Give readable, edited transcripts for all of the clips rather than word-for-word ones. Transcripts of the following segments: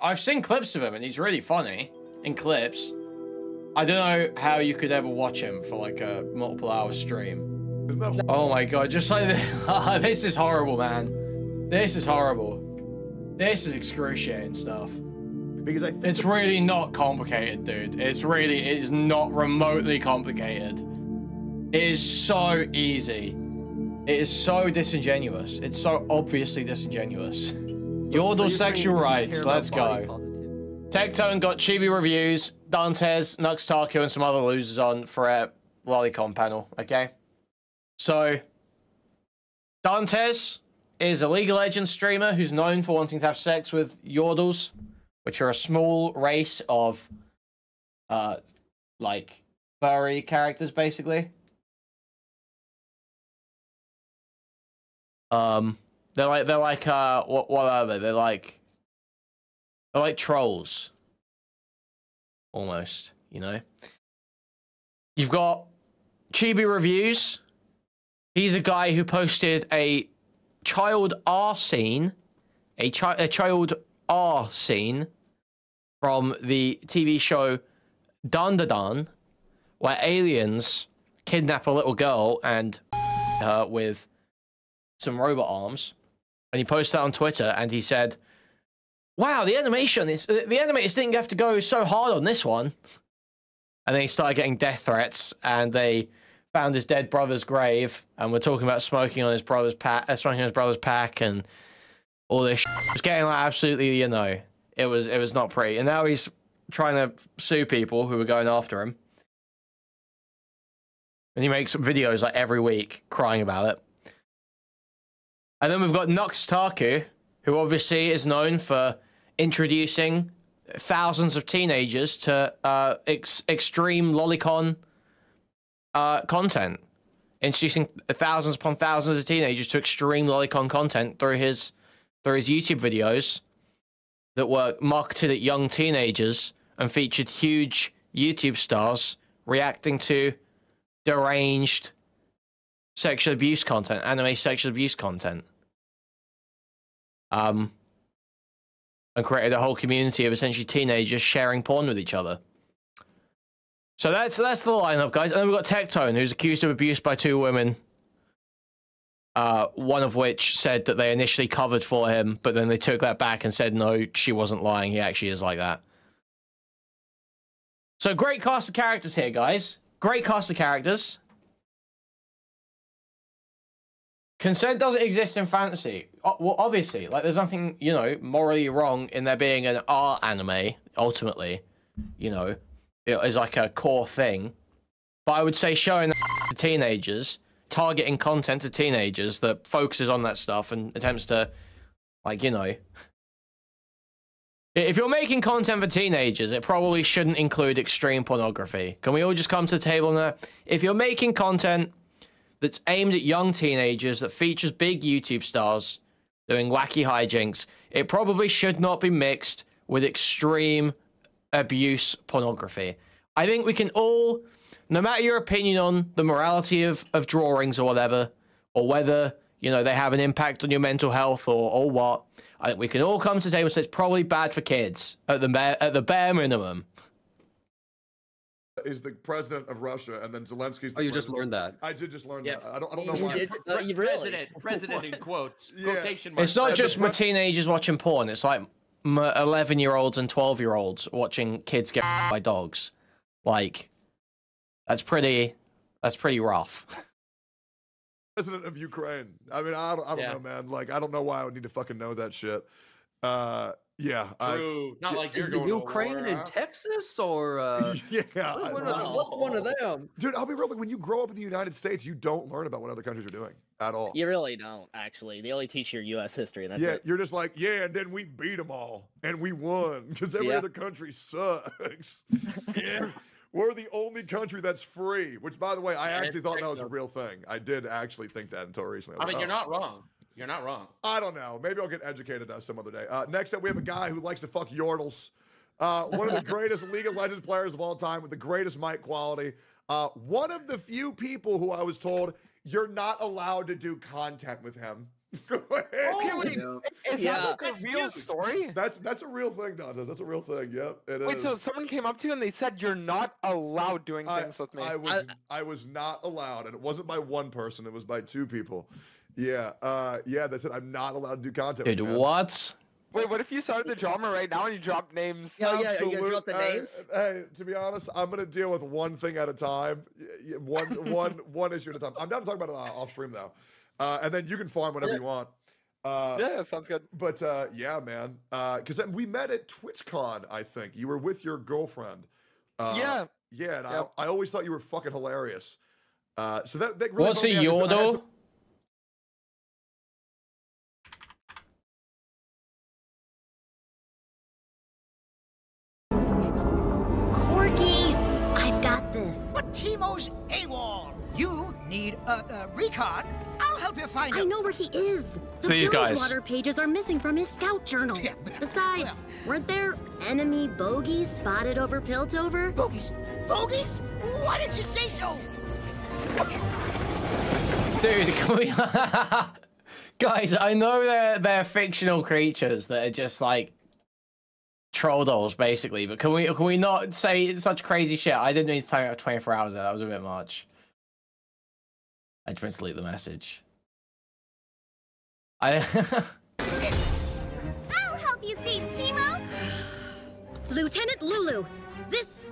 I've seen clips of him, and he's really funny in clips. I don't know how you could ever watch him for like a multiple-hour stream. Oh my god, just like this. This is horrible, man. This is horrible. This is excruciating stuff. Because I think it's really not complicated, dude. It is not remotely complicated. It is so easy. It is so disingenuous. It's so obviously disingenuous. Yordle sexual rights. Let's go. Tectone got chibi reviews. Dantes, NuxTaku, and some other losers on for a Lolicon panel. Okay. So, Dantes is a League of Legends streamer who's known for wanting to have sex with Yordles, which are a small race of, like, furry characters, basically. They're like, what are they? They're like trolls. Almost, you know? You've got Chibi Reviews. He's a guy who posted a child R scene, a child R scene from the TV show Dantes, where aliens kidnap a little girl and her with some robot arms. And he posted that on Twitter, and he said, wow, the animators didn't have to go so hard on this one. And then he started getting death threats, and they found his dead brother's grave, and we're talking about smoking on his brother's pack, and all this shit. It was getting like absolutely, you know, it was not pretty. And now he's trying to sue people who were going after him. And he makes videos like every week crying about it. And then we've got NuxTaku, who obviously is known for introducing thousands of teenagers to extreme lolicon content. Introducing thousands upon thousands of teenagers to extreme lolicon content through his YouTube videos that were marketed at young teenagers and featured huge YouTube stars reacting to deranged sexual abuse content, anime sexual abuse content. And created a whole community of essentially teenagers sharing porn with each other. So that's the lineup, guys. And then we've got Tectone, who's accused of abuse by 2 women. One of which said that they initially covered for him, but then they took that back and said, no, she wasn't lying. He actually is like that. So great cast of characters here, guys. Great cast of characters. Consent doesn't exist in fantasy. Well, obviously, like, there's nothing, you know, morally wrong in there being an R anime, ultimately. You know, it is like a core thing. But I would say showing that to teenagers, targeting content to teenagers that focuses on that stuff and attempts to, like, you know... If you're making content for teenagers, it probably shouldn't include extreme pornography. Can we all just come to the table now? If you're making content that's aimed at young teenagers, that features big YouTube stars doing wacky hijinks, it probably should not be mixed with extreme abuse pornography. I think we can all, no matter your opinion on the morality of drawings or whatever, or whether, you know, they have an impact on your mental health or what, I think we can all come to the table and say it's probably bad for kids at the bare minimum. Is the president of Russia, and then Zelensky's. Oh, you just learned that. I did just learn that. I don't know why. You really? President in quotes. Yeah. Quotation marks. It's not just teenagers watching porn. It's like 11-year-olds and 12-year-olds watching kids get by dogs. Like, that's pretty rough. President of Ukraine. I mean, I don't know, man. Like, I don't know why I would need to fucking know that shit. Yeah. True. Not like you're is going the Ukraine to war, in Texas or yeah. what's one of them? Dude, I'll be real. Like, when you grow up in the United States, you don't learn about what other countries are doing at all. You really don't, actually. They only teach your U.S. history, and that's yeah, it. You're just like, yeah, and then we beat them all, and we won because every other country sucks. We're the only country that's free, which, by the way, I actually thought that was a real thing. I did actually think that until recently. I mean, you're not wrong. You're not wrong. I don't know. Maybe I'll get educated some other day. Next up, we have a guy who likes to fuck Yordles. One of the greatest League of Legends players of all time with the greatest mic quality. One of the few people who I was told you're not allowed to do content with him Go ahead. Okay, wait, is that like a real story? That's a real thing, Dantes. That's a real thing. Yep, it Wait, is. so someone came up to you and they said you're not allowed doing things with me. I was not allowed, and it wasn't by one person. It was by two people. Yeah, yeah. They said I'm not allowed to do content. Dude, with you, man. what? Wait, what if you started the drama right now and you dropped names? Yeah, are you gonna drop the names? Hey, to be honest, I'm gonna deal with one thing at a time, one issue at a time. I'm down to talk about it off stream though, and then you can farm whenever you want. Yeah, sounds good. But yeah, man, because we met at TwitchCon. I think you were with your girlfriend. Yeah. Yeah, and I always thought you were fucking hilarious. So that really What's a bummed me out because I had yordle? some- Corky, I've got this. But Timo's AWOL. You need a recon. I'll help you find him. I know where he is. The So these guys. Water pages are missing from his scout journal. Yeah, Besides, well. weren't there enemy bogies spotted over Piltover? Bogies. Bogies? Why didn't you say so? Dude, can we... Guys, I know they're fictional creatures that are just like troll dolls, basically. But can we not say such crazy shit? I didn't need to time out 24 hours there. That was a bit much. I just went to delete the message. I'll help you save Timo. Lieutenant Lulu, this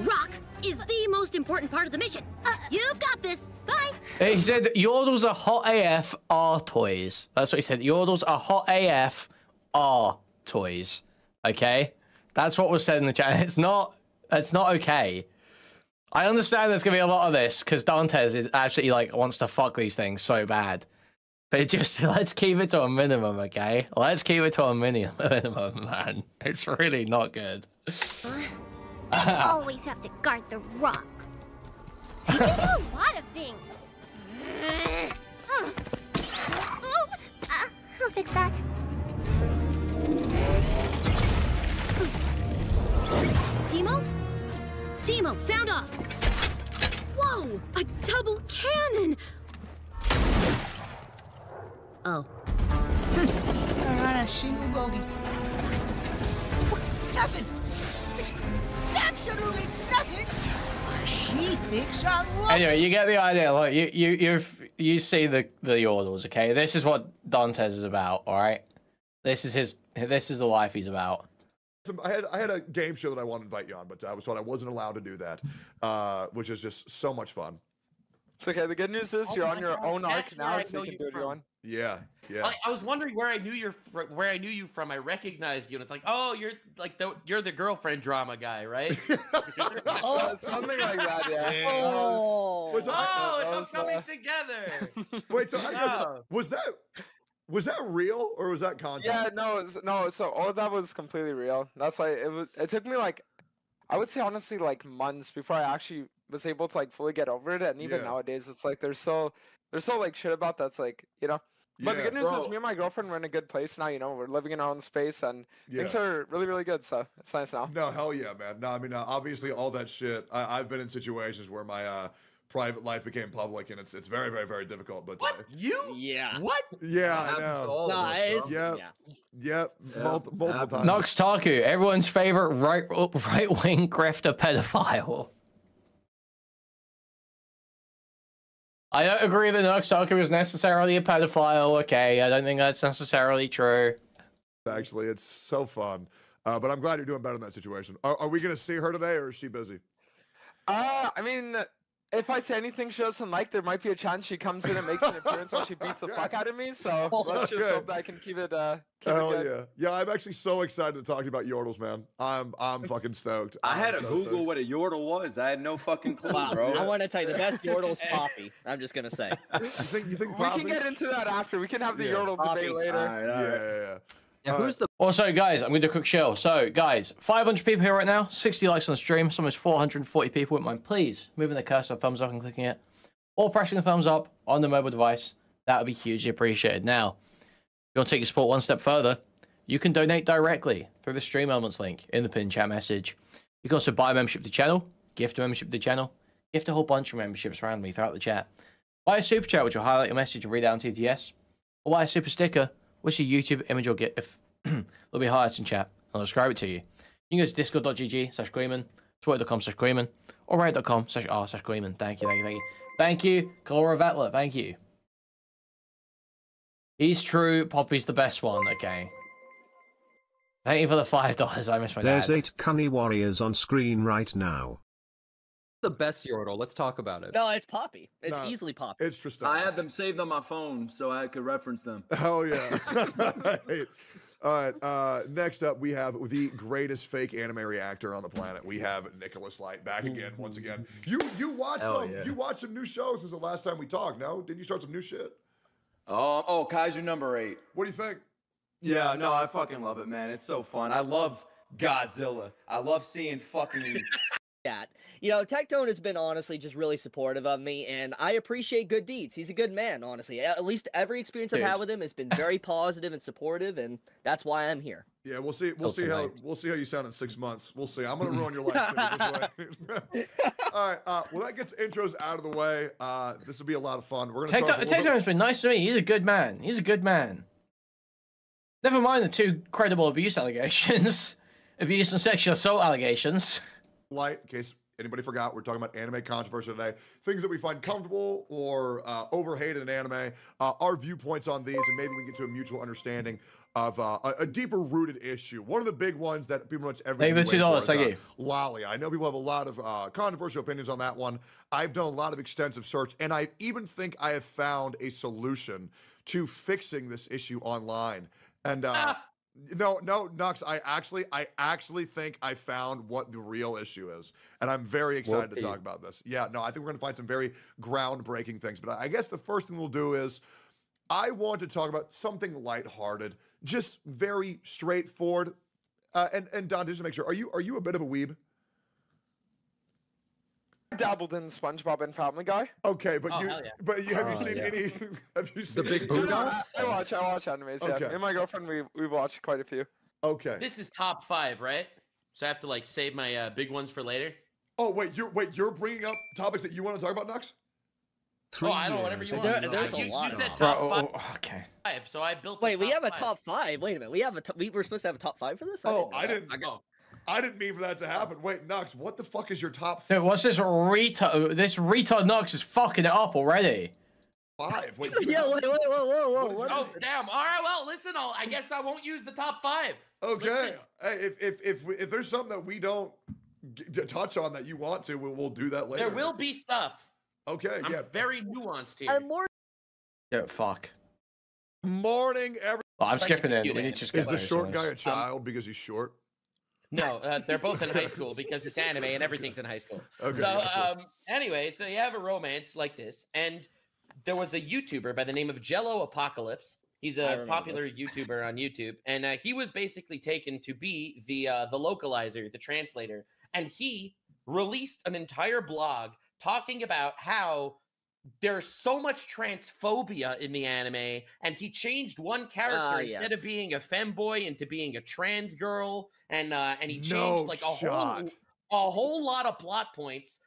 rock is the most important part of the mission. You've got this. Bye. He said Yordles are hot AF R toys. That's what he said. Yordles are hot AF R toys. Okay? That's what was said in the chat. It's not okay. I understand there's gonna be a lot of this because Dantes is actually like wants to fuck these things so bad. But just let's keep it to a minimum, okay? Let's keep it to a minimum, man. It's really not good. Always have to guard the rock. You can do a lot of things. I'll fix that. Timo? Timo, sound off. Whoa, a double cannon. Oh. Not a single bogey. Nothing. Absolutely nothing. She thinks I'm lost. Anyway, you get the idea. Look, you see the Yordles, okay? This is what Dantes is about, all right? This is the life he's about. I had a game show that I wanted to invite you on, but I was told I wasn't allowed to do that, which is just so much fun. It's okay. The good news is you're on your own arc now, so you can do what you want. Yeah, yeah. I was wondering where I knew you from. I recognized you, and it's like, oh, you're like you're the girlfriend drama guy, right? Something like that, yeah. Oh, Was that- it's all coming together. Wait, so I guess, was that real or was that content? Yeah, no. So all of that was completely real. That's why it took me like, I would say honestly like months before I actually was able to like fully get over it. And even Yeah. nowadays, it's like there's still like shit about that's like, you know. But the Yeah, good news is bro. me and my girlfriend we're in a good place now. You know, we're living in our own space and things Yeah. are really, really good. So it's nice now. No, hell yeah, man. No, I mean, obviously all that shit. I've been in situations where my private life became public, and it's very, very, very difficult. But What you? yeah. What? yeah, I know. No, it's, Yeah. yeah. Yep, multiple times. NuxTaku, everyone's favorite right-wing grifter pedophile. I don't agree that NuxTaku is necessarily a pedophile, okay? I don't think that's necessarily true. Actually, it's so fun. But I'm glad you're doing better in that situation. Are we going to see her today, or is she busy? I mean, if I say anything she doesn't like, there might be a chance she comes in and makes an appearance while she beats the fuck out of me. So let's just Okay. hope that I can keep it. Hell good. yeah. Yeah, I'm actually so excited to talk to you about Yordles, man. I'm fucking stoked. I had to I'm so Google stoked. what a Yordle was. I had no fucking clue, Wow. bro. I want to tell you, the best Yordle's Poppy. I'm just gonna say. You think We Poppy? can get into that after. We can have the Yeah. Yordle Poppy. debate later. All right, all right. Yeah. Now, who's the Also, guys, I'm going to do a quick show. So, guys, 500 people here right now, 60 likes on the stream, almost 440 people. Wouldn't mind, please, moving the cursor, thumbs up and clicking it, or pressing the thumbs up on the mobile device. That would be hugely appreciated. Now, if you want to take your support one step further, you can donate directly through the Stream Elements link in the pinned chat message. You can also buy a membership to the channel, gift a membership to the channel, gift a whole bunch of memberships randomly throughout the chat. Buy a super chat, which will highlight your message and read out on TTS. or buy a super sticker, what's your YouTube image or GIF? There'll be highlights in chat. I'll describe it to you. You can go to discord.gg/Kuihman, twitter.com/Kuihman, or reddit.com/r/Kuihman. Thank you. Thank you, Kalora Vetler. Thank you. He's true. Poppy's the best one. Okay. Thank you for the $5. I miss my dad. There's 8 Cunny Warriors on screen right now. The best Yordle. Let's talk about it. No, it's Poppy. It's easily Poppy. It's Tristan. I have them saved on my phone so I could reference them. Hell yeah. All right. Next up, we have the greatest fake anime reactor on the planet. We have Nicholas Light back again, once again. You watched you watched some new shows since the last time we talked, no? Didn't you start some new shit? Oh, Kaiser number 8. What do you think? Yeah, no, I fucking love it, man. It's so fun. I love Godzilla. I love seeing fucking that. You know, Tectone has been honestly just really supportive of me, and I appreciate good deeds. He's a good man, honestly. At least every experience I've had with him has been very positive and supportive, and that's why I'm here. Yeah, we'll see how you sound in 6 months. We'll see. I'm gonna ruin your life too, this way. All right. Well, that gets intros out of the way. This will be a lot of fun. We're gonna Tectone's been nice to me. He's a good man. He's a good man. Never mind the 2 credible abuse allegations, abuse and sexual assault allegations. Light, in case anybody forgot, we're talking about anime controversy today. Things that we find comfortable or overhated in anime, our viewpoints on these, and maybe we can get to a mutual understanding of a deeper rooted issue. One of the big ones that pretty much everyone Thank you for $2, thank you. Lolly. I know people have a lot of controversial opinions on that one. I've done a lot of extensive search, and I even think I have found a solution to fixing this issue online. And no, Nux, I actually think I found what the real issue is. And I'm very excited to talk about this. Yeah, no, I think we're going to find some very groundbreaking things. But I guess the first thing we'll do is I want to talk about something lighthearted, just very straightforward. And Don, just to make sure, are you a bit of a weeb? I dabbled in SpongeBob and Family Guy. Okay, but have you seen any? Have you seen the big Boondocks? I watch animes. Yeah, me and my girlfriend we watched quite a few. Okay. This is top 5, right? So I have to like save my big ones for later. Oh you're bringing up topics that you want to talk about, Nux? I don't know, whatever you want. There's a lot. You said top 5. Okay. So I built. Wait, we have a top 5. Wait a minute. We were supposed to have a top 5 for this. I didn't mean for that to happen. Wait, Nux, what the fuck is your top 5? Dude, what's this retard? This retard Nux is fucking it up already. 5? Wait, yeah, whoa. Oh, damn. All right, well, listen, I guess I won't use the top 5. Okay. Hey, if there's something that we don't touch on that you want to, we'll do that later. There will be stuff. Okay, I'm yeah. very nuanced here. I'm more. Yeah, fuck. Morning, everyone. I'm skipping it. We need to skip Is the short guy a child because he's short? No, they're both in high school because it's anime and everything's in high school. Okay, so anyway, so you have a romance like this, and there was a YouTuber by the name of Jello Apocalypse. He's a popular YouTuber on YouTube, and he was basically taken to be the localizer, the translator, and he released an entire blog talking about how there's so much transphobia in the anime, and he changed one character instead of being a femboy into being a trans girl, and he changed like a whole lot of plot points,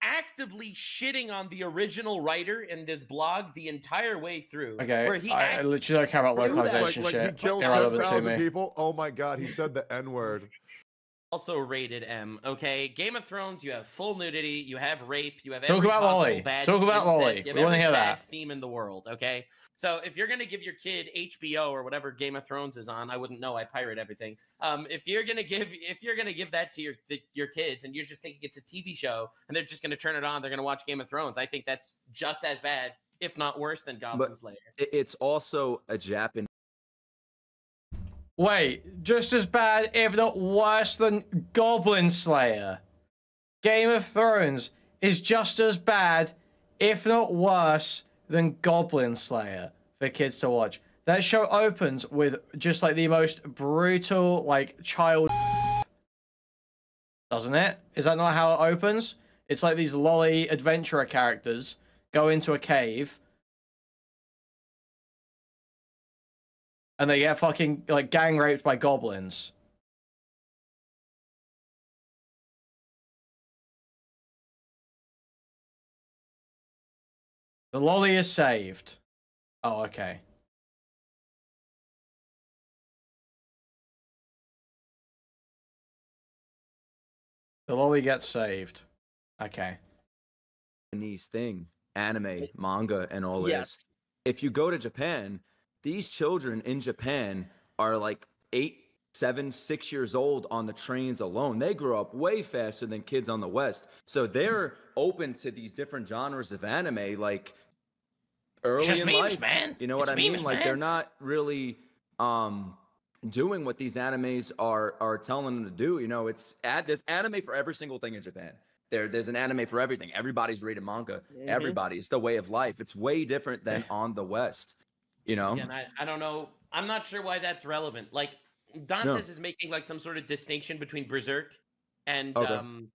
actively shitting on the original writer in this blog the entire way through. Okay, where he I literally don't care about localization shit. He kills 10,000 people. Oh my god, he said the N-word. Also rated M. Okay, Game of Thrones. You have full nudity. You have rape. You have talk about Lolly. Talk about Lolly. We want to hear that theme in the world. Okay, so if you're gonna give your kid HBO or whatever Game of Thrones is on, I wouldn't know. I pirate everything. If you're gonna give that to your kids and you're just thinking it's a TV show and they're just gonna turn it on, they're gonna watch Game of Thrones. I think that's just as bad, if not worse, than Goblin Slayer. It's also a Japanese. Wait, just as bad, if not worse than Goblin Slayer. Game of Thrones is just as bad, if not worse, than Goblin Slayer for kids to watch. That show opens with just like the most brutal, like, child. Doesn't it? Is that not how it opens? It's like these lolly adventurer characters go into a cave. And they get fucking, like, gang raped by goblins. The lolly is saved. Oh, okay. The lolly gets saved. Okay. Japanese thing, anime, manga, and all Yes. this. If you go to Japan, these children in Japan are like 8, 7, 6 years old on the trains alone. They grow up way faster than kids on the West. So they're open to these different genres of anime, like early just in memes, life. man. You know what It's I mean? memes, Like man. they're not really doing what these animes are telling them to do. You know, there's anime for every single thing in Japan. There's an anime for everything. Everybody's reading manga. Everybody. It's the way of life. It's way different than on the West. You know? Again, I don't know. I'm not sure why that's relevant. Like, Dantes is making like some sort of distinction between Berserk and Goblin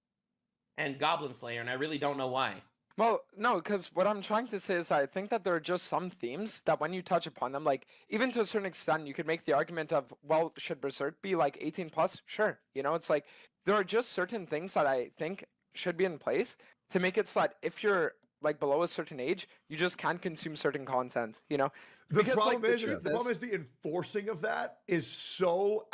Slayer, and I really don't know why. Well, no, because what I'm trying to say is I think that there are just some themes that when you touch upon them, like, even to a certain extent, you could make the argument of, well, should Berserk be like 18 plus? Sure. You know, it's like, there are just certain things that I think should be in place to make it so that if you're like below a certain age, you just can't consume certain content, you know? The Because, problem like, is the enforcing of that is so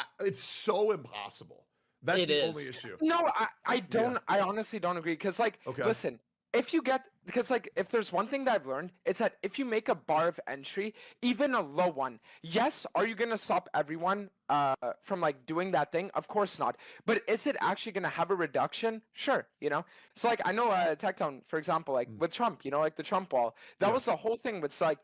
impossible. That's the only issue. No, I don't. I honestly don't agree. Because, like, listen, if you get, because, like, if there's one thing that I've learned, it's that if you make a bar of entry, even a low one, yes, are you gonna stop everyone from like doing that thing? Of course not. But is it actually gonna have a reduction? Sure, you know. So like I know Tectone, for example, like with Trump, you know, like the Trump wall, that was the whole thing. With like,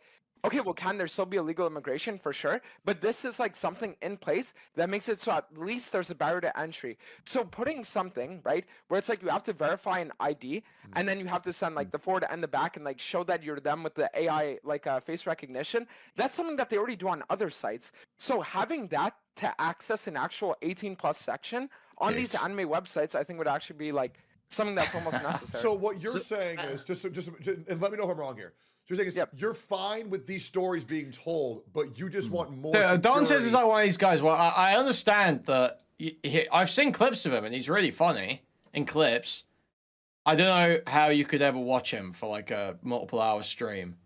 okay, well, can there still be illegal immigration? For sure. But this is like something in place that makes it so at least there's a barrier to entry. So putting something, right, where it's like you have to verify an ID and then you have to send like the forward and the back and like show that you're them with the AI, like face recognition, that's something that they already do on other sites. So having that to access an actual 18 plus section on these anime websites, I think would actually be like something that's almost necessary. So what you're saying is, just and let me know if I'm wrong here. So you're saying you're fine with these stories being told, but you just want more Dantes is like one of these guys. Well, I understand that. I've seen clips of him, and he's really funny in clips. I don't know how you could ever watch him for like a multiple hour stream.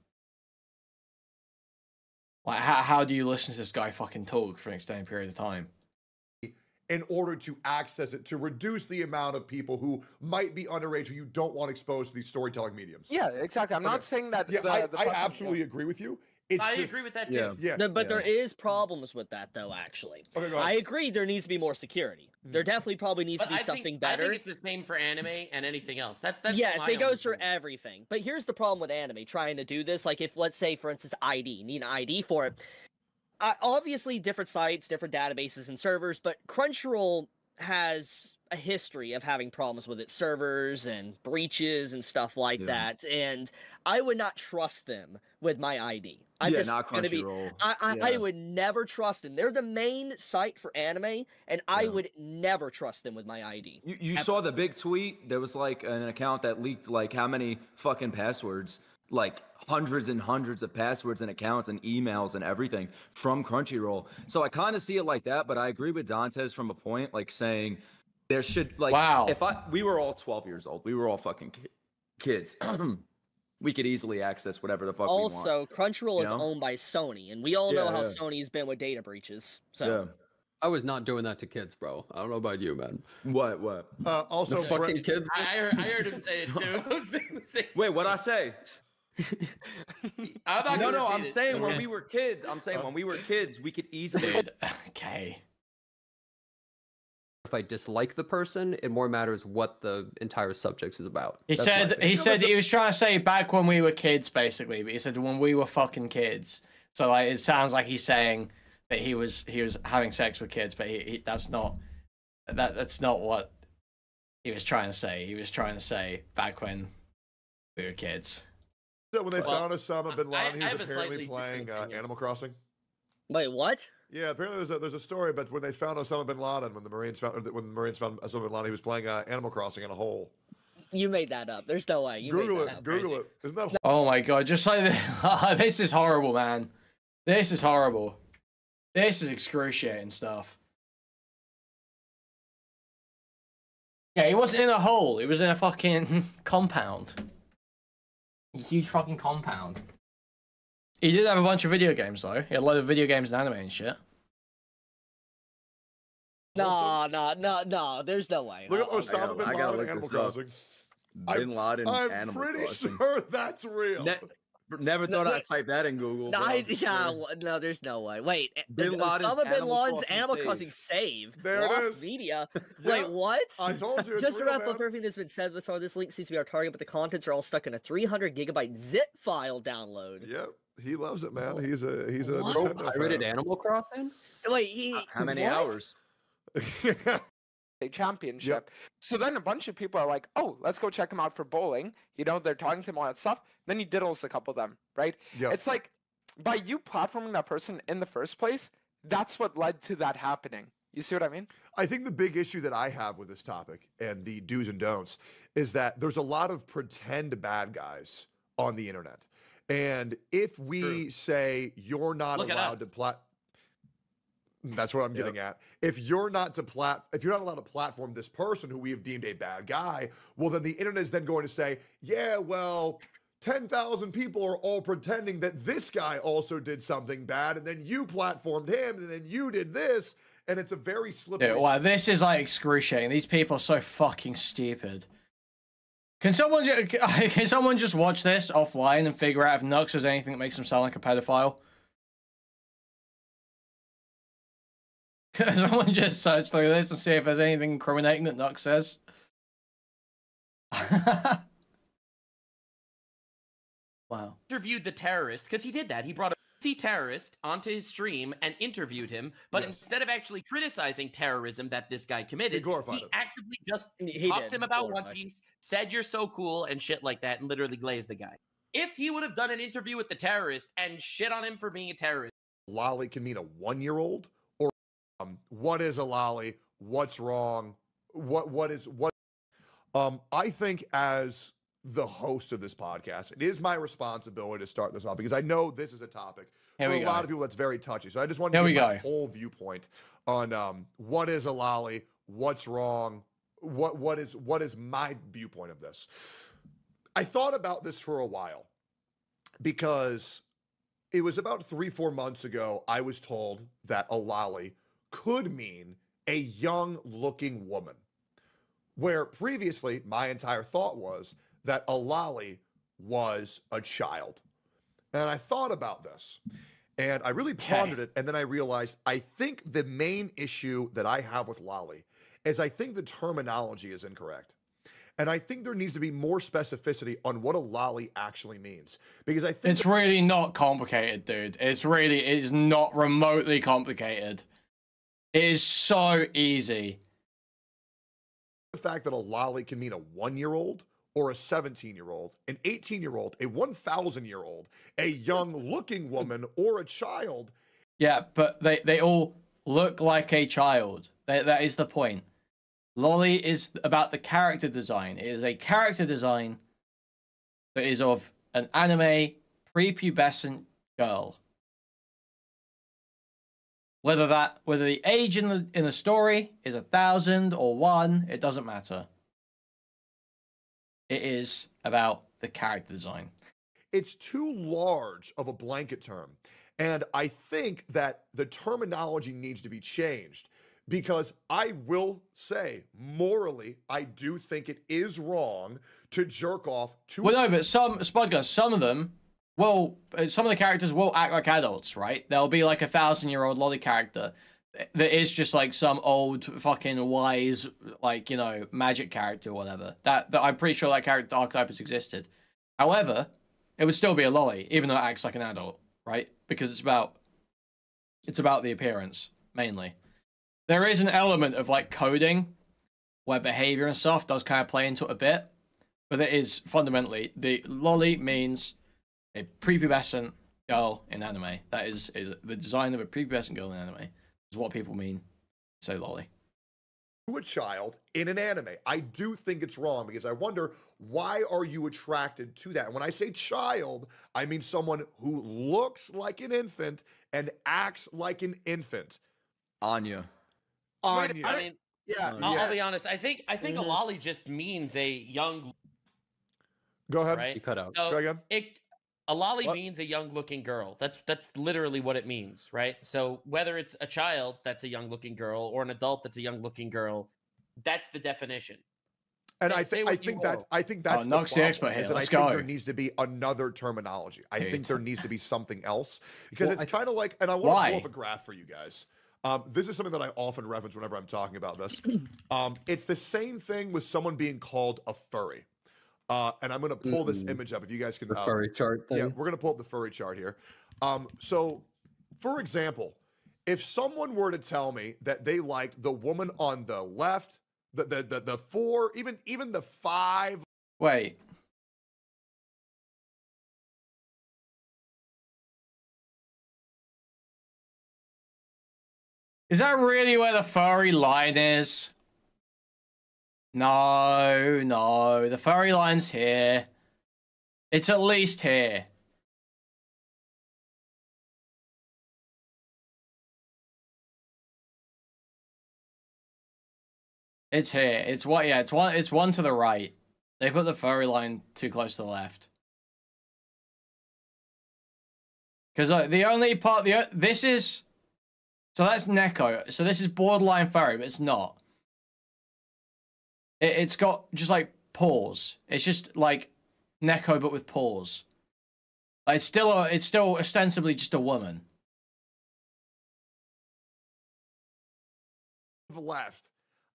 Like, how do you listen to this guy fucking talk for an extended period of time? In order to access it, to reduce the amount of people who might be underage who you don't want exposed to these storytelling mediums. Yeah, exactly. I'm not saying that. Yeah, I absolutely agree with you. I agree with that too. Yeah. But there is problems with that, though, actually. Okay, go ahead. I agree there needs to be more security. There definitely probably needs to be something better. I think it's the same for anime and anything else. That's yes, it goes for everything. But here's the problem with anime trying to do this. Like, if, let's say, for instance, need an ID for it. Obviously, different sites, different databases and servers, but Crunchyroll has a history of having problems with its servers and breaches and stuff like that, and I would not trust them with my ID. I'm just not gonna be. Crunchyroll. I would never trust them. They're the main site for anime, and I would never trust them with my ID. You saw the big tweet? There was like an account that leaked like how many fucking passwords, like hundreds and hundreds of passwords and accounts and emails and everything from Crunchyroll. So I kind of see it like that, but I agree with Dantes from a point, like saying there should like if we were all 12 years old, we were all fucking kids. We could easily access whatever the fuck we want. Also, Crunchyroll is owned by Sony, and we all know how Sony's been with data breaches. So I was not doing that to kids, bro. I don't know about you, man. What? Also, the fucking kids. I heard him say it too. I was thinking the same. Wait, what'd I say? I'm saying when Okay. we were kids. I'm saying when we were kids, we could easily. Okay. If I dislike the person, it more matters what the entire subject is about. He said he was trying to say back when we were kids, basically, but he said when we were fucking kids. So like it sounds like he's saying that he was having sex with kids, but that's not what he was trying to say. He was trying to say back when we were kids. So when they found Osama bin Laden, he was apparently playing Animal Crossing. Wait, what? Yeah, apparently there's a story about when they found Osama bin Laden, when the Marines found Osama bin Laden, he was playing Animal Crossing in a hole. You made that up. There's no way. Google it. Isn't that? Oh my god! Just like this is horrible, man. This is horrible. This is excruciating stuff. Yeah, he wasn't in a hole. He was in a fucking compound. A huge fucking compound. He did have a bunch of video games though. He had a lot of video games and anime and shit. No. There's no way. Look up Osama bin Laden Animal Crossing. Bin Laden I'm Animal pretty Crossing. sure that's real. Never thought I'd type that in Google. No, there's no way. Wait, Bin Laden's Osama bin Animal Laden's Crossing Animal save. Crossing save. There it Lost is. Media. Yeah, Wait, what? I told you. It's Just real, around man. everything has been said with this link seems to be our target, but the contents are all stuck in a 300 gigabyte zip file download. Yep, he loves it, man. He's a What? Nintendo Pirated fan. Animal Crossing? Wait, How many what? hours? A championship. So then a bunch of people are like, oh, let's go check him out for bowling. You know, they're talking to him all that stuff. Then he diddles a couple of them, right? Yep. It's like, by you platforming that person in the first place, that's what led to that happening. You see what I mean? I think the big issue that I have with this topic and the do's and don'ts is that there's a lot of pretend bad guys on the internet. And if we say you're not allowed to that's what I'm getting at. If you're not allowed to platform this person who we have deemed a bad guy, well, then the internet is then going to say, yeah, well, 10,000 people are all pretending that this guy also did something bad, and then you platformed him, and then you did this, and it's a very slippery. Dude, wow, this is like excruciating. These people are so fucking stupid. Can someone just watch this offline and figure out if Nux has anything that makes him sound like a pedophile? Can someone just search through this and see if there's anything incriminating that Nux says? Wow. Interviewed the terrorist, because he did that. He brought the terrorist onto his stream and interviewed him, but instead of actually criticizing terrorism that this guy committed, he actively just talked to him about One Piece, said you're so cool and shit like that, and literally glazed the guy. If he would have done an interview with the terrorist and shit on him for being a terrorist. Lolly can mean a 1-year-old, or what is a lolly? What's wrong? I think as the host of this podcast, it is my responsibility to start this off because I know this is a topic for a lot of people that's very touchy. So I just want to give my whole viewpoint on what is a lolly, what's wrong, what is my viewpoint of this. I thought about this for a while because it was about 3-4 months ago I was told that a lolly could mean a young-looking woman, where previously my entire thought was that a lolly was a child. And I thought about this, and I really pondered it, and then I realized I think the main issue that I have with lolly is I think the terminology is incorrect. And I think there needs to be more specificity on what a lolly actually means. Because I think it's really not complicated, dude. It is not remotely complicated. It is so easy. The fact that a lolly can mean a 1-year-old or a 17-year-old, an 18-year-old, a 1,000-year-old, a young-looking woman, or a child. Yeah, but they all look like a child. That is the point. Lolly is about the character design. It is a character design that is of an anime prepubescent girl. Whether the age in the story is 1,000 or 1, it doesn't matter. It is about the character design. It's too large of a blanket term. And I think that the terminology needs to be changed because I will say, morally, I do think it is wrong to jerk off to... Well, no, but some of the characters will act like adults, right? There'll be like a 1,000-year-old lolly character that is just like some old fucking wise, like, you know, magic character or whatever. That I'm pretty sure that character archetype has existed. However, it would still be a lolly, even though it acts like an adult, right? Because it's about the appearance, mainly. There is an element of like coding where behavior and stuff does kind of play into it a bit, but it is fundamentally the lolly means a prepubescent girl in anime. That is the design of a prepubescent girl in anime is what people mean. Say lolly. To a child in an anime. I do think it's wrong because I wonder, why are you attracted to that? And when I say child, I mean someone who looks like an infant and acts like an infant. Anya. I mean, yeah. I'll be honest. I think a lolly just means a young. Go ahead. Right? You cut out. So Try again. A lolly means a young-looking girl. That's literally what it means, right? So whether it's a child that's a young-looking girl or an adult that's a young-looking girl, that's the definition. And I think that's the Nux the expert here. Let's go. I think there needs to be another terminology. I think there needs to be something else because it's kind of like, and I want to pull up a graph for you guys. This is something that I often reference whenever I'm talking about this. It's the same thing with someone being called a furry. And I'm going to pull this image up if you guys can. The furry chart thing. Yeah, we're going to pull up the furry chart here. So, for example, if someone were to tell me that they liked the woman on the left, the 4, even the 5. Wait. Is that really where the furry line is? No, the furry line's here. It's at least here. It's here. It's what? Yeah, it's one to the right. They put the furry line too close to the left. Because the only part, this is, so that's Neko. So this is borderline furry, but it's not. It's got just like paws. It's just like Neko, but with paws. It's still ostensibly just a woman. Left,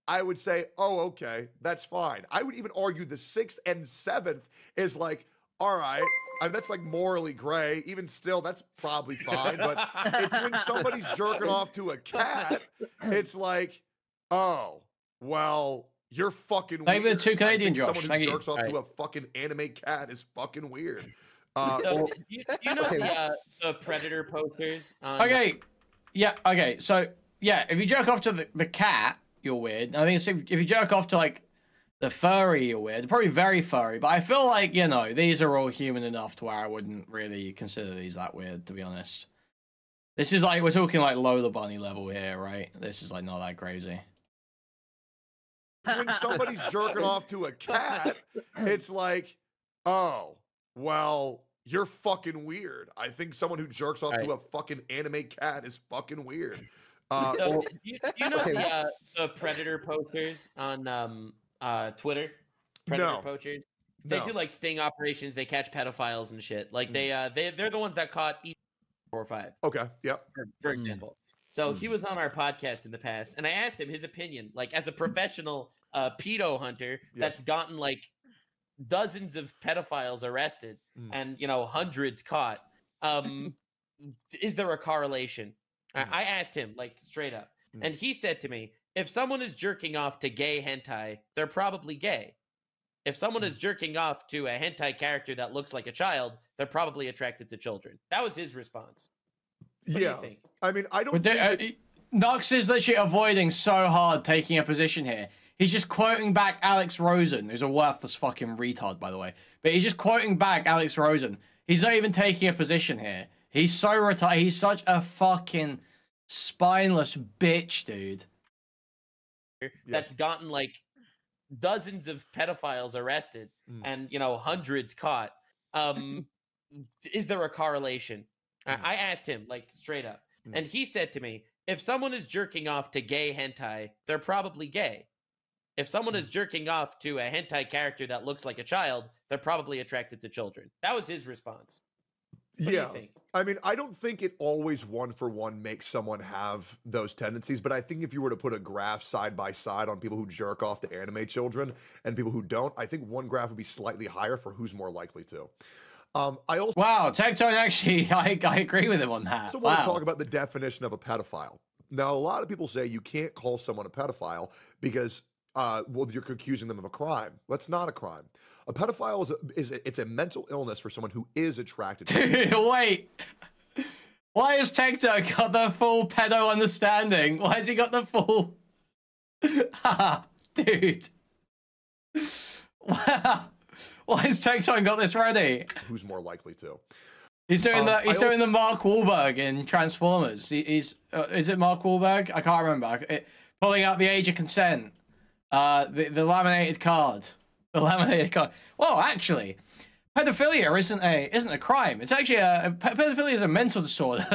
I would say, oh, okay, that's fine. I would even argue the 6th and 7th is like, all right, and that's like morally gray. Even still, that's probably fine. But it's when somebody's jerking off to a cat, it's like, oh, well, you're fucking weird. Thank you for the 2 Canadian, Josh. Someone who jerks off to a fucking anime cat is fucking weird. So, do you know the Predator posters? Okay, yeah, okay, so, yeah, if you jerk off to the cat, you're weird. I think if you jerk off to, like, the furry, you're weird. Probably very furry, but I feel like, you know, these are all human enough to where I wouldn't really consider these that weird, to be honest. This is like, we're talking like Lola Bunny level here, right? This is like not that crazy. When somebody's jerking off to a cat, it's like, oh, well, you're fucking weird. I think someone who jerks off to a fucking anime cat is fucking weird. So, do you know the Predator posters on Twitter? Predator poachers. They do like sting operations. They catch pedophiles and shit. Like they're the ones that caught 4 or 5. Okay. Yep. For example. So he was on our podcast in the past, and I asked him his opinion, like as a professional pedo hunter that's gotten like dozens of pedophiles arrested and hundreds caught. Is there a correlation? I asked him like straight up, and he said to me, if someone is jerking off to gay hentai, they're probably gay. If someone is jerking off to a hentai character that looks like a child, they're probably attracted to children. That was his response. What do you think? I mean, I don't think Nux is literally avoiding so hard taking a position here. He's just quoting back Alex Rosen, who's a worthless fucking retard, by the way. But he's just quoting back Alex Rosen. He's not even taking a position here. He's so retired. He's such a fucking spineless bitch, dude. That's gotten like dozens of pedophiles arrested and hundreds caught. Is there a correlation? I asked him like straight up, and he said to me, if someone is jerking off to gay hentai, they're probably gay. If someone is jerking off to a hentai character that looks like a child, they're probably attracted to children. That was his response. What do you think? I mean, I don't think it always one-for-one makes someone have those tendencies, but I think if you were to put a graph side by side on people who jerk off to anime children and people who don't, I think one graph would be slightly higher for who's more likely to. I also wow, Tectone actually, I agree with him on that. I also want to talk about the definition of a pedophile. Now, a lot of people say you can't call someone a pedophile because, well, you're accusing them of a crime. That's not a crime. A pedophile it's a mental illness for someone who is attracted to Dude, wait. Why has Tectone got the full pedo understanding? Why has he got the full... Dude. Wow. Why has Tectone got this ready? Who's more likely to? He's doing doing the Mark Wahlberg in Transformers. Is it Mark Wahlberg? I can't remember. Pulling out the age of consent. The laminated card. The laminated card. Well, actually, pedophilia isn't a crime. It's actually pedophilia is a mental disorder.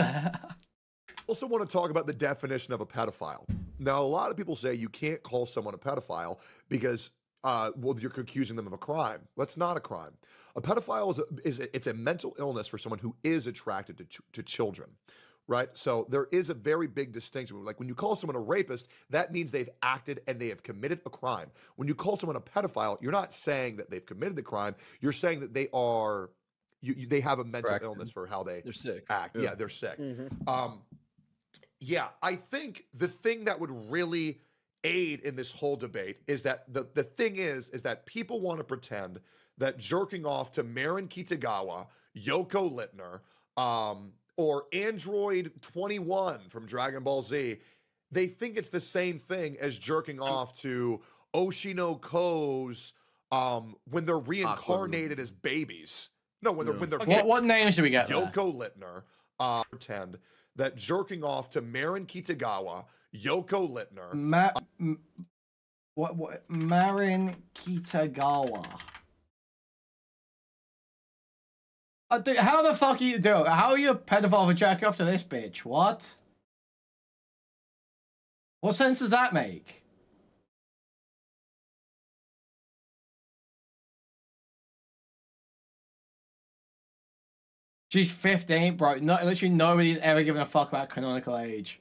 Also want to talk about the definition of a pedophile. Now, a lot of people say you can't call someone a pedophile because, well, you're accusing them of a crime. That's not a crime. A pedophile it's a mental illness for someone who is attracted to children, right? So there is a very big distinction. Like when you call someone a rapist, that means they've acted and they have committed a crime. When you call someone a pedophile, you're not saying that they've committed the crime. You're saying that they are, they have a mental illness for how they're sick. Act. Yeah, they're sick. Yeah, I think the thing that would really aid in this whole debate is that the thing is that people want to pretend that jerking off to Marin Kitagawa, Yoko Littner, or Android 21 from Dragon Ball Z, they think it's the same thing as jerking off to Oshino Ko's when they're reincarnated as babies. No, when they're what names do we get? Yoko Littner, pretend that jerking off to Marin Kitagawa, Yoko Littner. What Marin Kitagawa? Dude, how the fuck are you doing? How are you a pedophile for jacking off to this bitch? What? What sense does that make? She's 15, bro. Literally nobody's ever given a fuck about canonical age.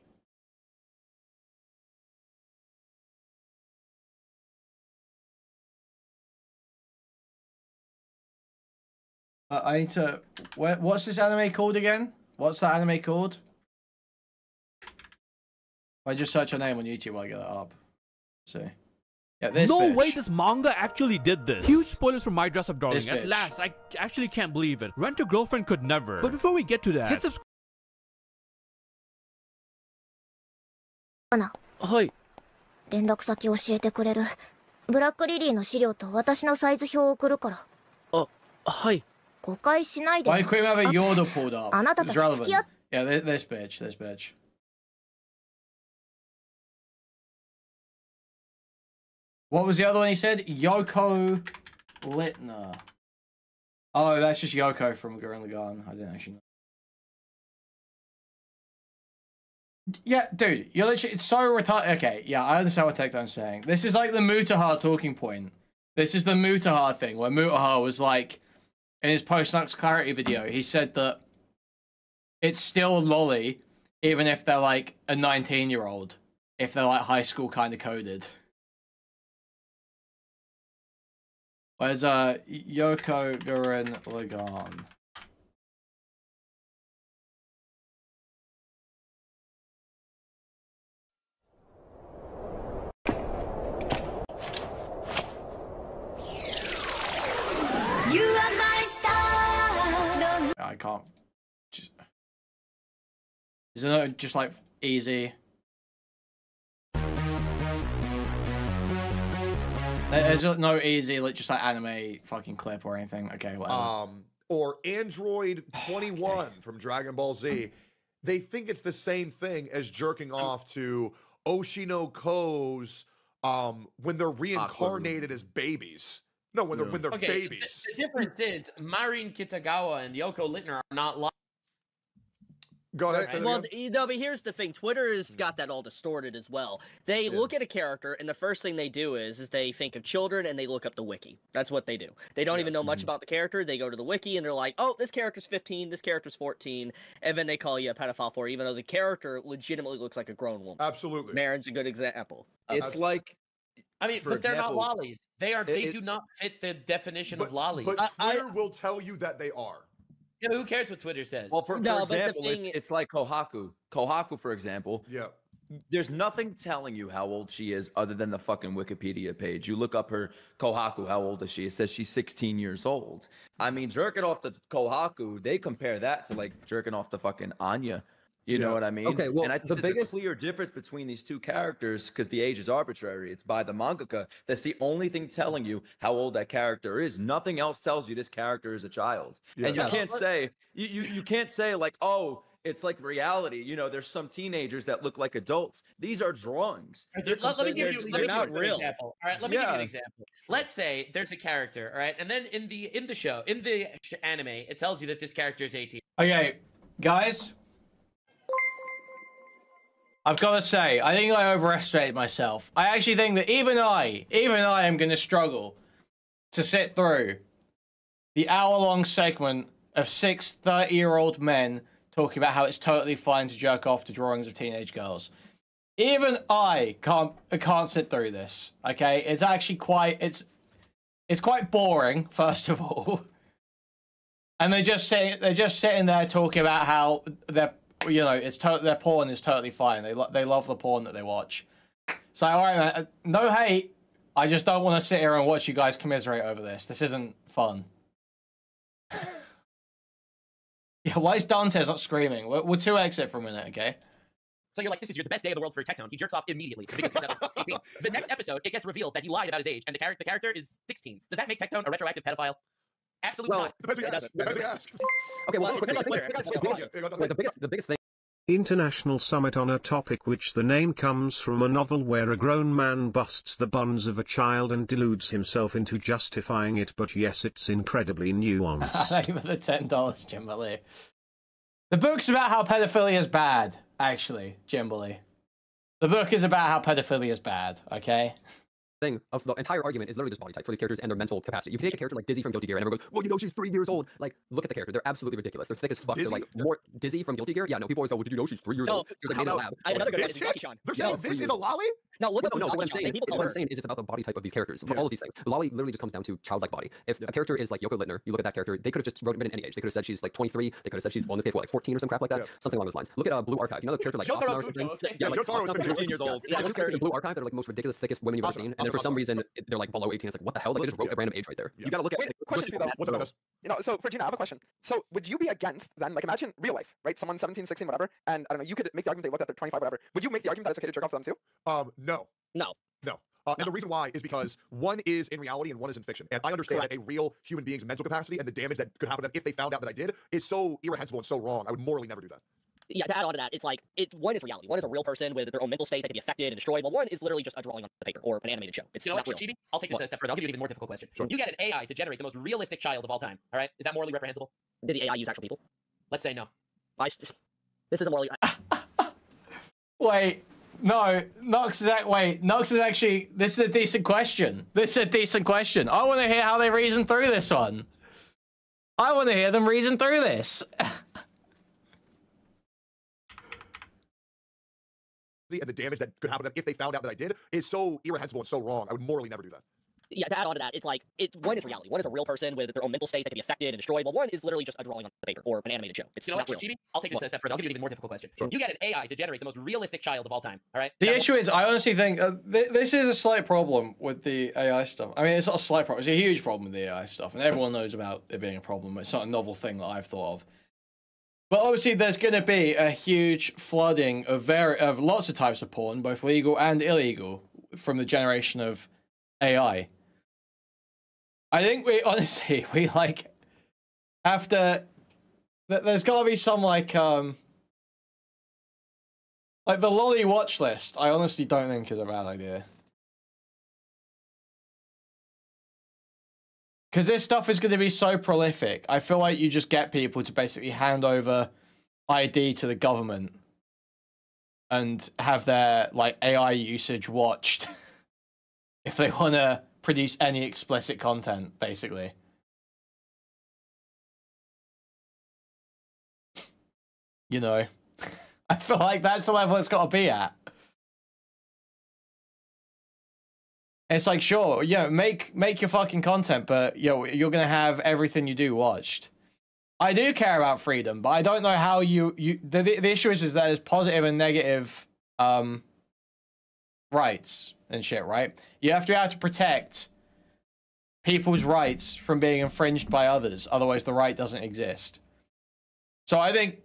I need to... What's this anime called again? What's that anime called? I just search her name on YouTube while I get it up. Let's see. Yeah, this No bitch. way this manga actually did this. Huge spoilers for My Dress Up Darling. At bitch. last, I actually can't believe it. Rent a Girlfriend could never. But before we get to that, hit subscribe. はい。連絡先教えてくれる。ブラックリリーの資料と私のサイズ表を送るから。はい。誤解しないで。 Why couldn't we have a Yoda pulled up? あなた It's たち付き合っ relevant. Yeah, this bitch. What was the other one he said? Yoko Littner. Oh, that's just Yoko from Gurren Lagann. I didn't actually know. Yeah, dude, you're literally, it's so retarded. Okay, yeah, I understand what Tectone's saying. This is like the Mutaha talking point. This is the Mutaha thing, where Mutaha was like, in his post-Nux Clarity video, he said that it's still lolly, even if they're like a 19-year-old, if they're like high school kind of coded. Where's Yoko Gurren Lagann? You are my star. I can't. Is it just like easy? There's no easy, like just like anime fucking clip or anything. Okay, whatever. Or Android 21 from Dragon Ball Z. They think it's the same thing as jerking off to Oshino Ko's when they're reincarnated as babies. No, when they're babies. The difference is Marin Kitagawa and Yoko Littner are not lying. Go ahead. Well, you know, but here's the thing. Twitter has got that all distorted as well. They look at a character, and the first thing they do is they think of children, and they look up the wiki. That's what they do. They don't even know much about the character. They go to the wiki, and they're like, oh, this character's 15, this character's 14, and then they call you a pedophile for it, even though the character legitimately looks like a grown woman. Absolutely. Marin's a good example. It's like... I mean, but they're not lollies. They do not fit the definition of lollies. But Twitter will tell you that they are. Yeah, who cares what Twitter says? Well, for example, it's like Kohaku. Kohaku, for example. Yeah. There's nothing telling you how old she is other than the fucking Wikipedia page. You look up her Kohaku, how old is she? It says she's 16 years old. I mean, jerking off to Kohaku, they compare that to like jerking off to fucking Anya. You know what I mean? Okay, well, and I think there's a clear difference between these two characters because the age is arbitrary. It's by the mangaka. That's the only thing telling you how old that character is. Nothing else tells you this character is a child. Yeah. And you can't say you can't say like, oh, it's like reality. You know, there's some teenagers that look like adults. These are drawings. Let me give you an example. All right, let me give you an example. Sure. Let's say there's a character, all right, and then in the anime, it tells you that this character is 18. Okay, guys. I've got to say, I think I overestimated myself. I actually think that even I am going to struggle to sit through the hour-long segment of 6 30-year-old men talking about how it's totally fine to jerk off to drawings of teenage girls. Even I can't sit through this. Okay, it's actually quite quite boring. First of all, and they're just sitting there talking about how they're. Their porn is totally fine. They love the porn that they watch. So, all right, man, no hate. I just don't want to sit here and watch you guys commiserate over this. This isn't fun. Yeah, why is Dantes not screaming? We'll 2x it for a minute, okay? So you're like, this is the best day of the world for Tectone. He jerks off immediately because he's 18. The next episode, it gets revealed that he lied about his age, and the character is 16. Does that make Tectone a retroactive pedophile? Absolutely not. Okay, well, the biggest thing. International Summit on a topic which the name comes from a novel where a grown man busts the bonds of a child and deludes himself into justifying it, but yes, it's incredibly nuanced. Thank you for the $10, Jimberly. The book's about how pedophilia is bad, actually, Jimberly. The book is about how pedophilia is bad, okay? Thing of the entire argument is literally just body type for these characters and their mental capacity. You can take a character like Dizzy from Guilty Gear and everyone goes, well, you know, she's 3 years old. Like, look at the character. They're absolutely ridiculous. They're thick as fuck. Dizzy? They're like more Dizzy from Guilty Gear. Yeah, no, people always go, well, did you know she's 3 years old? She was like made in a lab. I have another good This chick? They're saying this is a lolly? No, look at no, what I'm saying is it's about the body type of these characters. For all of these things, lolly literally just comes down to childlike body. If a character is like Yoko Littner, you look at that character, they could have just wrote in any age. They could have said she's like 23. They could have said she's, well, in this case, what, like 14 or some crap like that? Something along those lines. Look at Blue Archive. You know the character like Asuna or something? Yeah, like Jotaro was 15 years old. Yeah, look at Blue Archive. They're like the most ridiculous, thickest women you've ever seen. And then for some reason, they're like below 18. It's like, what the hell? Like, they just wrote a random age right there. You gotta look at it. Question for you though. What's up, you know, so for Gina, I have a question. So would you be against then, like imagine real life, right? Someone 17, 16, whatever, and I don't know, you could make the argument they look at they're 25, whatever. Would you make the argument that it's okay to jerk off to them too? No. No. No. And the reason why is because one is in reality and one is in fiction. And I understand that a real human being's mental capacity and the damage that could happen to them if they found out that I did is so irreprehensible and so wrong. I would morally never do that. Yeah, to add on to that, it's like, one is reality. One is a real person with their own mental state that can be affected and destroyed, while one is literally just a drawing on the paper or an animated show. It's you know not what, real. Chibi? I'll take this a step further. I'll give you an even more difficult question. Sure. You get an AI to generate the most realistic child of all time, all right? Is that morally reprehensible? Did the AI use actual people? Let's say no. This isn't morally... Wait, no, Nux is actually, this is a decent question. I want to hear how they reason through this one. I want to hear them reason through this. And the damage that could happen to them if they found out that I did is so irreprehensible and so wrong. I would morally never do that. Yeah, to add on to that, it's like, one is reality. One is a real person with their own mental state that can be affected and destroyed, while one is literally just a drawing on the paper or an animated show. It's you know not what, real. Chibi? I'll take this a step further. I'll give you an even more difficult question. Sure. You get an AI to generate the most realistic child of all time, all right? The issue is, I honestly think this is a slight problem with the AI stuff. I mean, it's not a slight problem. It's a huge problem with the AI stuff, and everyone knows about it being a problem. It's not a novel thing that I've thought of. But obviously, there's going to be a huge flooding of lots of types of porn, both legal and illegal, from the generation of AI. I think we like have to. There's got to be some like the lolly watch list. I honestly don't think is a bad idea. Because this stuff is going to be so prolific. I feel like you just get people to basically hand over ID to the government and have their like AI usage watched if they want to produce any explicit content, basically. You know, I feel like that's the level it's got to be at. It's like, sure, yeah, make your fucking content, but you're gonna have everything you do watched. I do care about freedom, but I don't know how the issue is that there's positive and negative rights and shit, right? You have to be able to protect people's rights from being infringed by others, otherwise the right doesn't exist. So I think,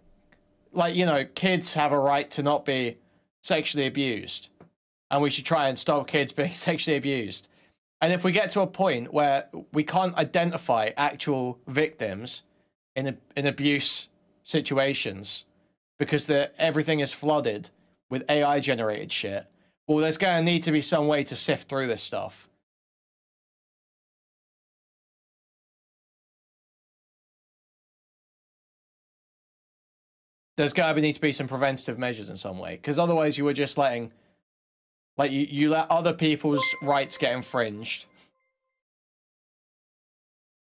like, you know, kids have a right to not be sexually abused. And we should try and stop kids being sexually abused. And if we get to a point where we can't identify actual victims in abuse situations, because everything is flooded with AI generated shit, well, there's going to need to be some way to sift through this stuff. There's going to need to be some preventative measures in some way, because otherwise you were just letting, like, you let other people's rights get infringed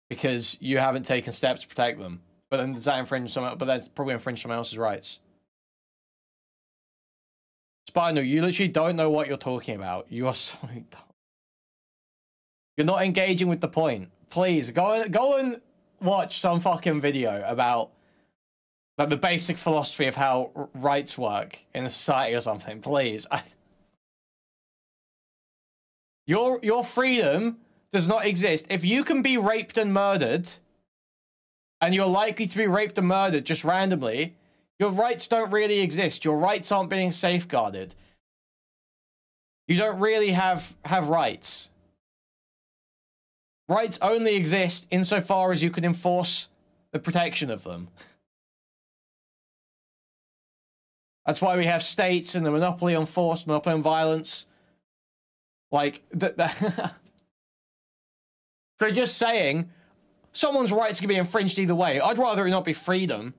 because you haven't taken steps to protect them. But then does that infringe someone? But that's probably infringe someone else's rights. Spino, you literally don't know what you're talking about. You are so dumb. You're not engaging with the point. Please go and watch some fucking video about like the basic philosophy of how rights work in a society or something. Please. Your freedom does not exist. If you can be raped and murdered, and you're likely to be raped and murdered just randomly, your rights don't really exist. Your rights aren't being safeguarded. You don't really have rights. Rights only exist insofar as you can enforce the protection of them. That's why we have states and the monopoly on force, monopoly on violence. Like, so just saying, someone's rights can be infringed either way. I'd rather it not be freedom.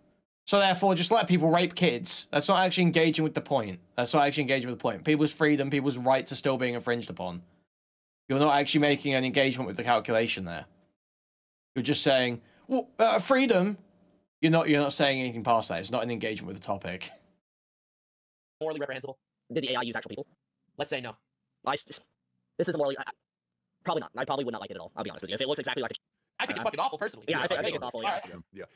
So therefore, just let people rape kids. That's not actually engaging with the point. That's not actually engaging with the point. People's freedom, people's rights are still being infringed upon. You're not actually making an engagement with the calculation there. You're just saying, well, freedom. You're not saying anything past that. It's not an engagement with the topic. Morally reprehensible. Did the AI use actual people? Let's say no. This isn't morally... probably not. I probably would not like it at all. I'll be honest with you. If it looks exactly like I think it's fucking awful, personally. Yeah, I think it's awful, yeah.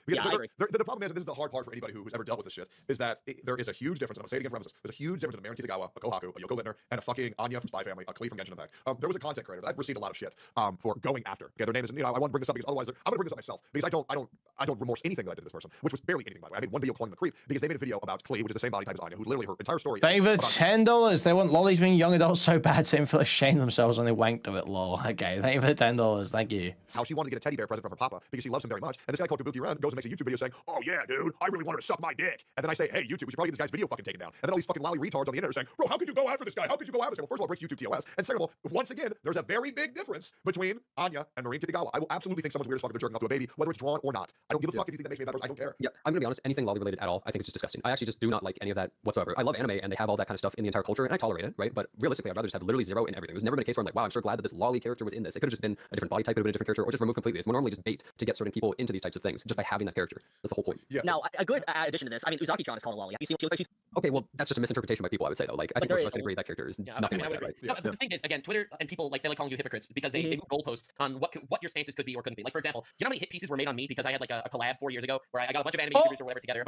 Because I agree. The problem is, and this is the hard part for anybody who's ever dealt with this shit, is that there is a huge difference, and I'm going to say it again for emphasis, there's a huge difference in a Marin Kitagawa, a Kohaku, a Yoko Littner, and a fucking Anya from Spy Family, a Klee from Genshin Impact. There was a content creator that I've received a lot of shit for going after. Okay, their name is, I want to bring this up because otherwise, I'm going to bring this up myself, because I don't remorse anything that I did to this person, which was barely anything, by the way. I made one video calling them a creep, because they made a video about Klee, which is the same body type as Anya, who literally her entire story They were $10. They want lollies being young adults so bad to feel ashamed of themselves when they wanked of it, lol. Okay, thank you for $10. Thank you. How she wanted to get a teddy bear present from her papa because she loves him very much. And this guy called Kabuki Ren goes and makes a YouTube video saying, oh yeah, dude, I really wanted to suck my dick. And then I say, hey, YouTube, we should probably get this guy's video fucking taken down. And then all these fucking lolly retards on the internet are saying, bro, how could you go after this guy? How could you go after this guy? Well, first of all, it breaks YouTube TOS. And second of all, once again, there's a very big difference between Anya and Marin Kitagawa. I will absolutely think someone's weird as fuck if they're jerking off to a baby, whether it's drawn or not. I don't give a fuck if you think that makes me a bad person. I don't care. Yeah, I'm gonna be honest, anything lolly related at all, I think it's just disgusting. I actually just do not like any of that whatsoever. I love anime and they have all that kind of stuff in the entire culture and I tolerate it, right? But realistically, I'd rather just have literally zero in everything. There's never been a case where I'm like, wow, I'm so glad that this lolly character was in this. It could have just been a different body type, it would have been a different character, or just removed completely. It's more normally just bait to get certain people into these types of things just by having that character. That's the whole point. Yeah. Now, a good addition to this, I mean, Uzaki-chan is called a lolly. Have you seen what she looks like? She's... Okay, well, that's just a misinterpretation by people, I would say, though. Like, I think most of us can agree that character is nothing like that, right? No, but the thing is, again, Twitter and people, like, they like calling you hypocrites because they move goalposts on what your stances could be or couldn't be. Like, for example, you know how many hit pieces were made on me because I had, like, a collab 4 years ago where I got a bunch of anime YouTubers or whatever together,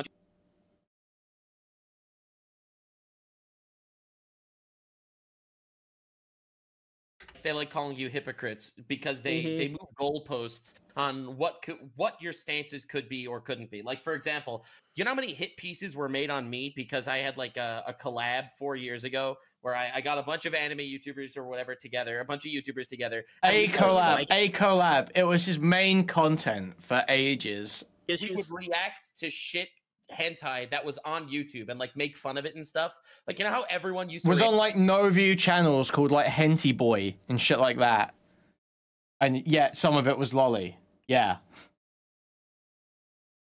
they like calling you hypocrites because they move goalposts on what your stances could be or couldn't be. Like, for example, you know how many hit pieces were made on me because I had like a collab 4 years ago where I got a bunch of anime YouTubers or whatever together, a bunch of YouTubers together. A collab. It was his main content for ages. He would react to shit hentai that was on YouTube and like make fun of it and stuff. Like, you know how everyone used to was on like no view channels called like Henty Boy and shit like that. And yet some of it was lolly. Yeah.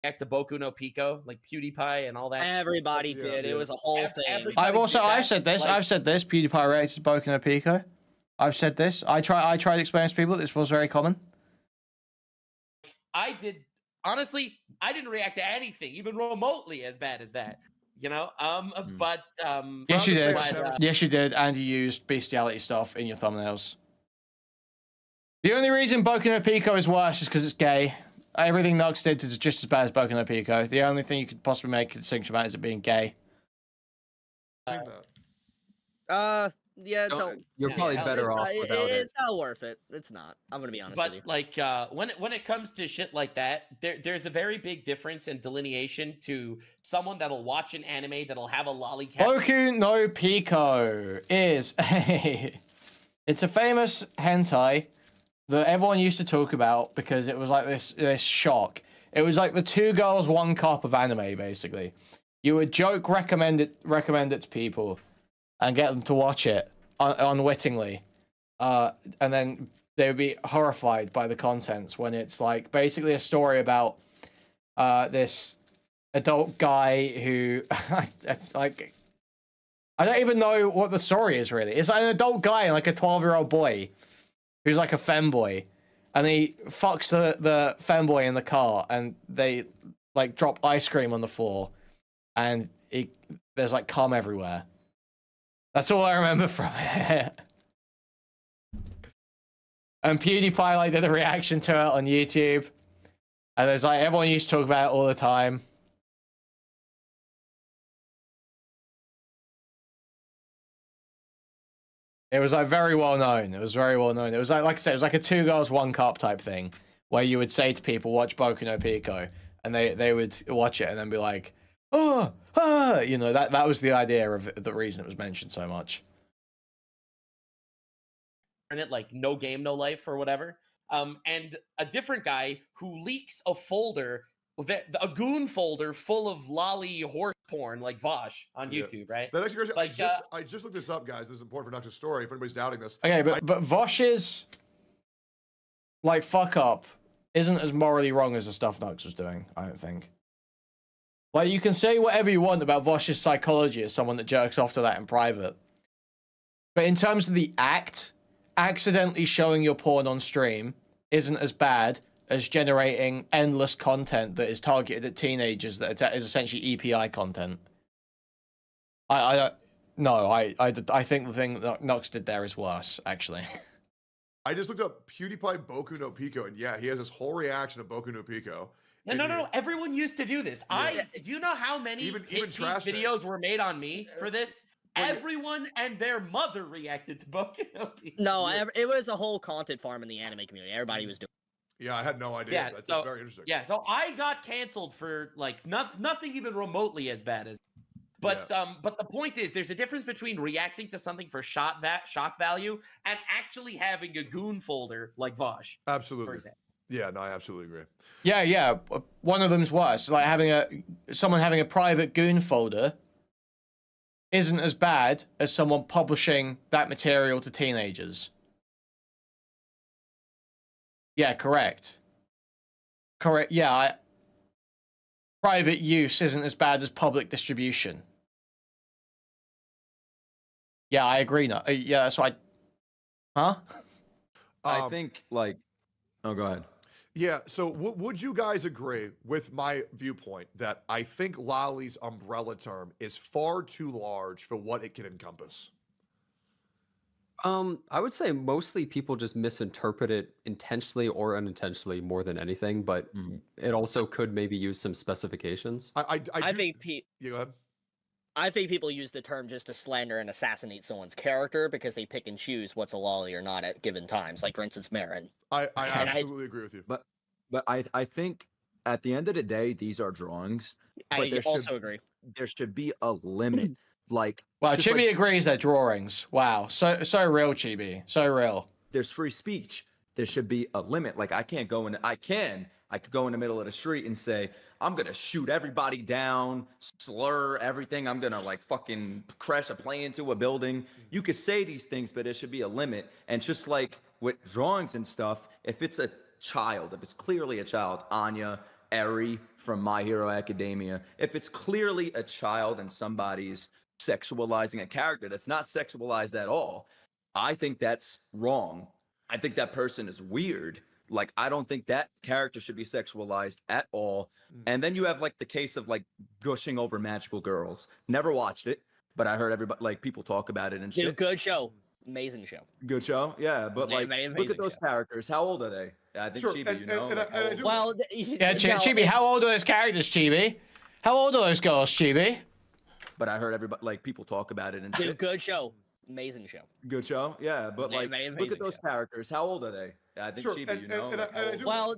Back to Boku no Pico, like PewDiePie and all that. Everybody did. It was a whole thing. I've said this. Like, I've said this. PewDiePie reacted to Boku no Pico. I've said this. I tried to explain to people this was very common. I did. Honestly, I didn't react to anything even remotely as bad as that. You know, yes, you did. Yes, you did, and you used bestiality stuff in your thumbnails. The only reason Boku no Pico is worse is because it's gay. Everything Nux did is just as bad as Boku no Pico. The only thing you could possibly make a distinction about is it being gay. Yeah, you're probably better off without it. It's not worth it. It's not. I'm gonna be honest with you. But like, when it comes to shit like that, there's a very big difference in delineation to someone that'll watch an anime that'll have a lollipop. Boku no Pico is it's a famous hentai that everyone used to talk about because it was like this shock. It was like the 2 girls, 1 cup of anime, basically. You would joke recommend it to people and get them to watch it unwittingly. And then they would be horrified by the contents when it's like basically a story about this adult guy who like I don't even know what the story is really. It's like an adult guy and like a 12-year-old boy who's like a femboy, and he fucks the femboy in the car, and they like drop ice cream on the floor, and there's like cum everywhere. That's all I remember from it. And PewDiePie like did a reaction to it on YouTube, and there's like everyone used to talk about it all the time. It was like very well known. It was very well known. It was like I said, it was like a 2 girls 1 cup type thing, where you would say to people, "Watch Boku no Pico," and they would watch it and then be like, "Oh, ah," you know, that was the idea of the reason it was mentioned so much. It like No Game No Life or whatever. And a different guy who leaks a folder, a goon folder full of lolly horse porn like Vosh on YouTube, right? That actually, like, I just looked this up, guys. This is important for Nux's story. If anybody's doubting this, okay, but Vosh's like fuck up isn't as morally wrong as the stuff Nux was doing. I don't think. Like, you can say whatever you want about Vosh's psychology as someone that jerks off to that in private, but in terms of the act, accidentally showing your porn on stream isn't as bad as generating endless content that is targeted at teenagers that is essentially EPI content. I think the thing that Nux did there is worse, actually. I just looked up PewDiePie Boku no Pico, and yeah, he has this whole reaction to Boku no Pico. No. Everyone used to do this. Yeah. Do you know how many even videos were made on me for this? Everyone and their mother reacted to Boku no Pico. No, it was a whole content farm in the anime community. Everybody was doing. Yeah, I had no idea. Yeah, that's very interesting. Yeah, so I got canceled for like nothing even remotely as bad as. But the point is, there's a difference between reacting to something for shock value and actually having a goon folder like Vosh. Absolutely. For example. Yeah, no, I absolutely agree. Yeah. One of them's worse. Like someone having a private goon folder isn't as bad as someone publishing that material to teenagers. Yeah, correct. Correct. Yeah, private use isn't as bad as public distribution. Yeah, I agree. No, yeah, so I think like, oh, go ahead. Yeah, so would you guys agree with my viewpoint that I think Lolly's umbrella term is far too large for what it can encompass? I would say mostly people just misinterpret it intentionally or unintentionally more than anything, but it also could maybe use some specifications. I think go ahead. I think people use the term just to slander and assassinate someone's character because they pick and choose what's a lolly or not at given times. Like, for instance, Marin. I absolutely agree with you. But I think at the end of the day, these are drawings. I also agree. There should be a limit. Like, wow, Chibi agrees they're drawings. Wow, so real, Chibi, so real. There's free speech. There should be a limit. Like, I could go in the middle of the street and say, I'm gonna shoot everybody down, slur everything. I'm gonna like fucking crash a plane into a building. You could say these things, but there should be a limit. And just like with drawings and stuff, if it's a child, if it's clearly a child, Anya, Eri from My Hero Academia, if it's clearly a child and somebody's sexualizing a character that's not sexualized at all, I think that's wrong. I think that person is weird. Like, I don't think that character should be sexualized at all. And then you have like the case of like gushing over Magical Girls. Never watched it, but I heard everybody, like, people talk about it and shit. Good show. Amazing show. Good show, yeah. But like, look at those characters. How old are they? I think Chibi, you know. Well, yeah, Chibi. How old are those characters, Chibi? How old are those girls, Chibi? But I heard everybody, like, people talk about it and shit. Good show. Amazing show. Good show, yeah. But like, look at those characters. How old are they? I think Chibi, you know. Well,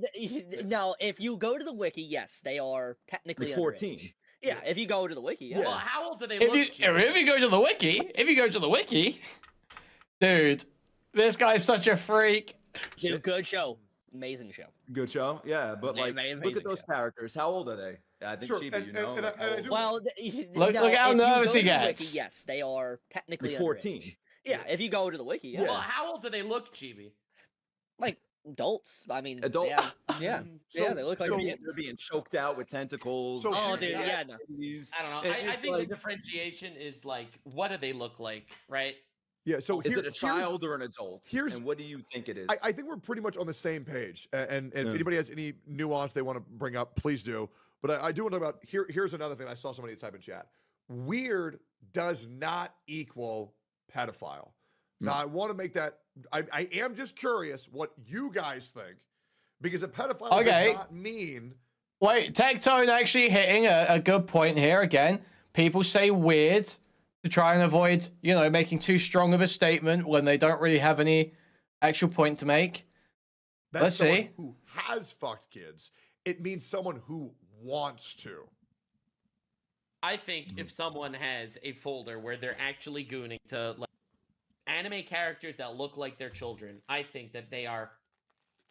now if you go to the wiki, yes, they are technically like 14. Underage. Yeah, if you go to the wiki. Yeah. Well, how old do they look? If you go to the wiki, dude, this guy's such a freak. Dude, good show. Amazing show. Good show, yeah. But like, look at those characters. How old are they? I think Sure, Chibi, you know. Well, look how nervous he gets. Wiki, yes, they are technically like 14. underage. Yeah, if you go to the wiki, yeah. Well, how old do they look, Chibi? Like adults. I mean, Adult. Yeah, they look like they're being choked out with tentacles. Oh, dude, yeah. No. I don't know. I think the differentiation is like, what do they look like, right? Yeah. So is it a child or an adult? And what do you think it is? I think we're pretty much on the same page. And if anybody has any nuance they want to bring up, please do. But I do want to talk about here's another thing I saw somebody type in chat. Weird does not equal pedophile. Now I want to make that. I am just curious what you guys think, because a pedophile does not mean. Wait, Tectone actually hitting a good point here again. People say weird to try and avoid, you know, making too strong of a statement when they don't really have any actual point to make. Let's see. Who has fucked kids? It means someone who wants to. I think if someone has a folder where they're actually gooning to like anime characters that look like their children, I think that they are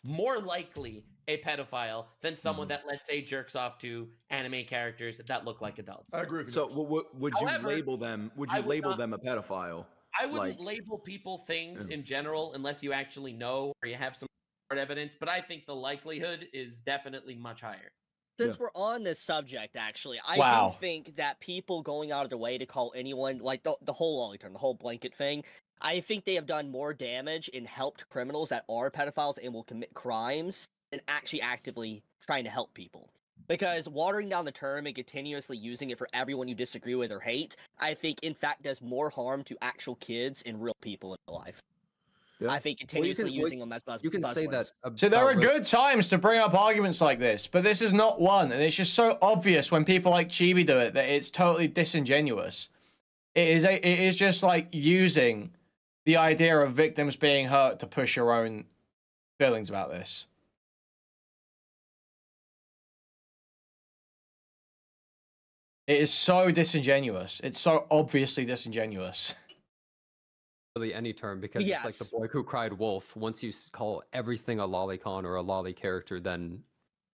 more likely a pedophile than someone that, let's say, jerks off to anime characters that look like adults. I agree with you. So would you label them? Would you label them a pedophile? I wouldn't label people things in general unless you actually know or you have some hard evidence, but I think the likelihood is definitely much higher. Since we're on this subject, actually, I do think that people going out of their way to call anyone, like the whole lolly term, the whole blanket thing, I think they have done more damage and helped criminals that are pedophiles and will commit crimes than actually actively trying to help people. Because watering down the term and continuously using it for everyone you disagree with or hate, I think, in fact, does more harm to actual kids and real people in real life. I think continuously using them as buzzwords. You can say that. So there are good times to bring up arguments like this, but this is not one. And it's just so obvious when people like Chibi do it that it's totally disingenuous. It is just like using the idea of victims being hurt to push your own feelings about this. It is so disingenuous. It's so obviously disingenuous. Really any term, because it's like the boy who cried wolf. Once you call everything a lolicon or a lolly character, then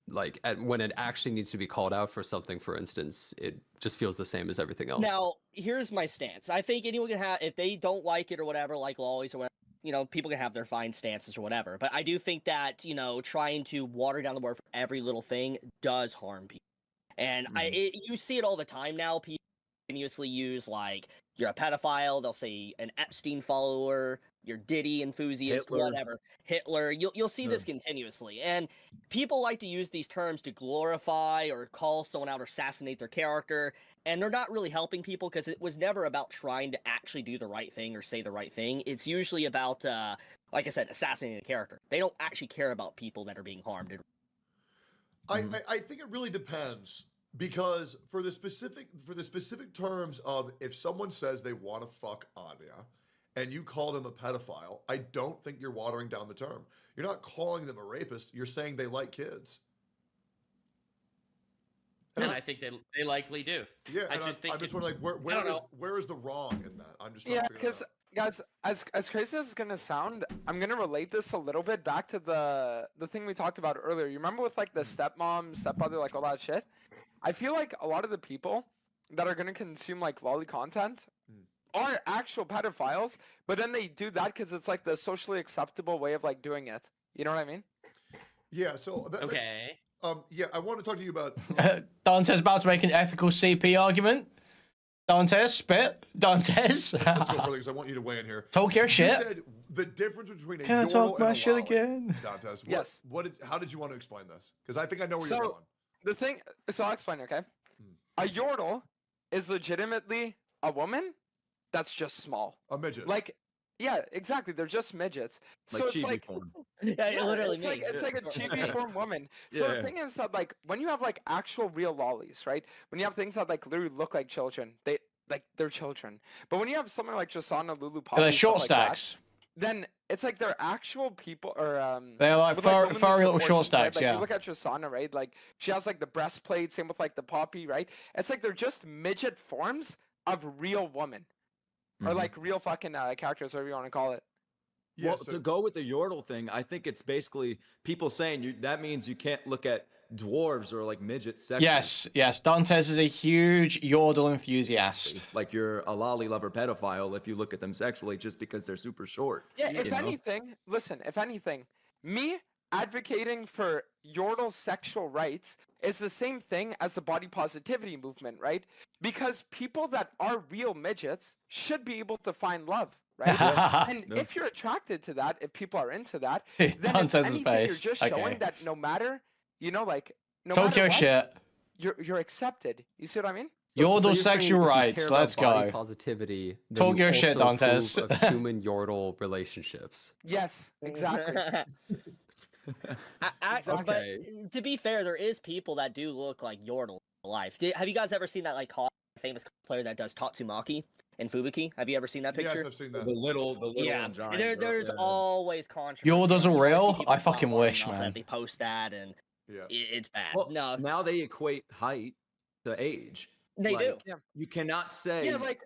like when it actually needs to be called out for something, for instance, it just feels the same as everything else. Now, here's my stance. I think anyone can have, if they don't like it or whatever, like lollies or whatever, you know, people can have their fine stances or whatever. But I do think that, you know, trying to water down the word for every little thing does harm people. And you see it all the time now. People continuously use, like, you're a pedophile, they'll say an Epstein follower, you're Diddy enthusiast, whatever, Hitler. You'll see this continuously. And people like to use these terms to glorify or call someone out or assassinate their character. And they're not really helping people because it was never about trying to actually do the right thing or say the right thing. It's usually about, like I said, assassinating a character. They don't actually care about people that are being harmed. I think it really depends. Because for the specific terms of if someone says they want to fuck Anya and you call them a pedophile, I don't think you're watering down the term. You're not calling them a rapist. You're saying they like kids. And I think they likely do. Yeah, I'm just wondering, like, where is the wrong in that? I'm just trying to figure because guys, as crazy as it's gonna sound, I'm gonna relate this a little bit back to the thing we talked about earlier. You remember with like the stepmom, stepbrother, like all that shit? I feel like a lot of the people that are going to consume like lolly content are actual pedophiles, but then they do that because it's like the socially acceptable way of like doing it. You know what I mean? Yeah. So yeah, I want to talk to you about Dantes about to make an ethical CP argument. Dantes, spit. Dantes. Let's go further because I want you to weigh in here. Talk your shit. You said the difference between Can I talk my shit again? Dantes, yes. How did you want to explain this? Because I think I know where you're going. The thing, so I'll explain, okay? A yordle is legitimately a woman that's just small. A midget. Like, yeah, exactly. They're just midgets. Like so it's like, form. Yeah, literally it's like a chibi form woman. So the thing is that like when you have like actual real lollies, right? When you have things that like literally look like children, they're children. But when you have someone like Josana, Lulu, Poppy, they're short stacks. Then it's like they're actual people, or they're like furry little short stacks. Right? Like, yeah. You look at Tristana, right? Like she has like the breastplate. Same with like the Poppy, right? It's like they're just midget forms of real women, or like real fucking characters, whatever you want to call it. Well, to go with the yordle thing, I think it's basically people saying that means you can't look at dwarves or like midgets sexually. Yes. Dantes is a huge yordle enthusiast. Like you're a lolly lover pedophile if you look at them sexually just because they're super short. Yeah, if anything, listen, if anything, me advocating for yordle sexual rights is the same thing as the body positivity movement, right? Because people that are real midgets should be able to find love, right? And if you're attracted to that, if people are into that, then if anything, you're just showing that no matter, you know, like, no Talk matter your what, shit. You're accepted. You see what I mean? Yordle sexual rights. Let's go. Positivity. Talk your shit, Dantes. Of human yordle relationships. Yes, exactly. But to be fair, there is people that do look like Yordle in life. Have you guys ever seen that like famous player that does Tatsumaki in Fubuki? Have you ever seen that picture? Yes, I've seen that. The little yeah. giant. There's always controversy. Yordles are real? I fucking wish, man. That they post that and it's bad. Well, no, now they equate height to age. They do. Yeah. You cannot say. Yeah, like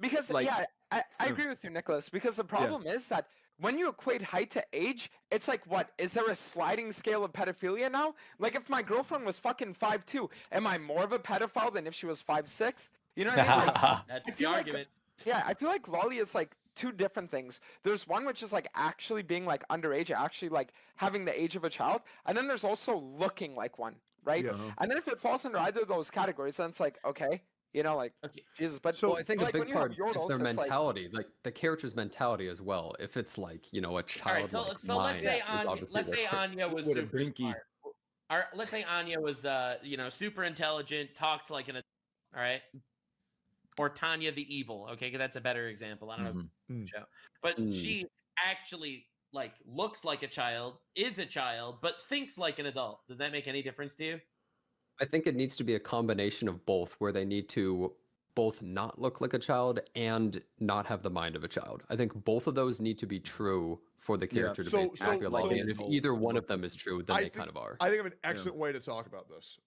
because like, I agree with you, Nicholas. Because the problem is that when you equate height to age, it's like, what? Is there a sliding scale of pedophilia now? Like, if my girlfriend was fucking 5'2", am I more of a pedophile than if she was 5'6"? You know what I mean? Like, that's the argument. Yeah, I feel like lolly is like two different things. There's one which is like actually being like underage, actually like having the age of a child, and then there's also looking like one, right? Yeah. And then if it falls under either of those categories, then it's like, okay. You know, like, Jesus, but so I think like, a big part yordles, is their mentality, like the character's mentality as well. If it's like, you know, a child. All right, so let's say Anya was super smart. Let's say Anya was you know, super intelligent, talks like an adult, all right? Or Tanya the Evil, okay? Because that's a better example. I don't know show. But she actually like looks like a child, is a child, but thinks like an adult. Does that make any difference to you? I think it needs to be a combination of both, where they need to both not look like a child and not have the mind of a child. I think both of those need to be true for the character to basically act like lolly. And if either one of them is true, then they kind of are. I think I have an excellent way to talk about this.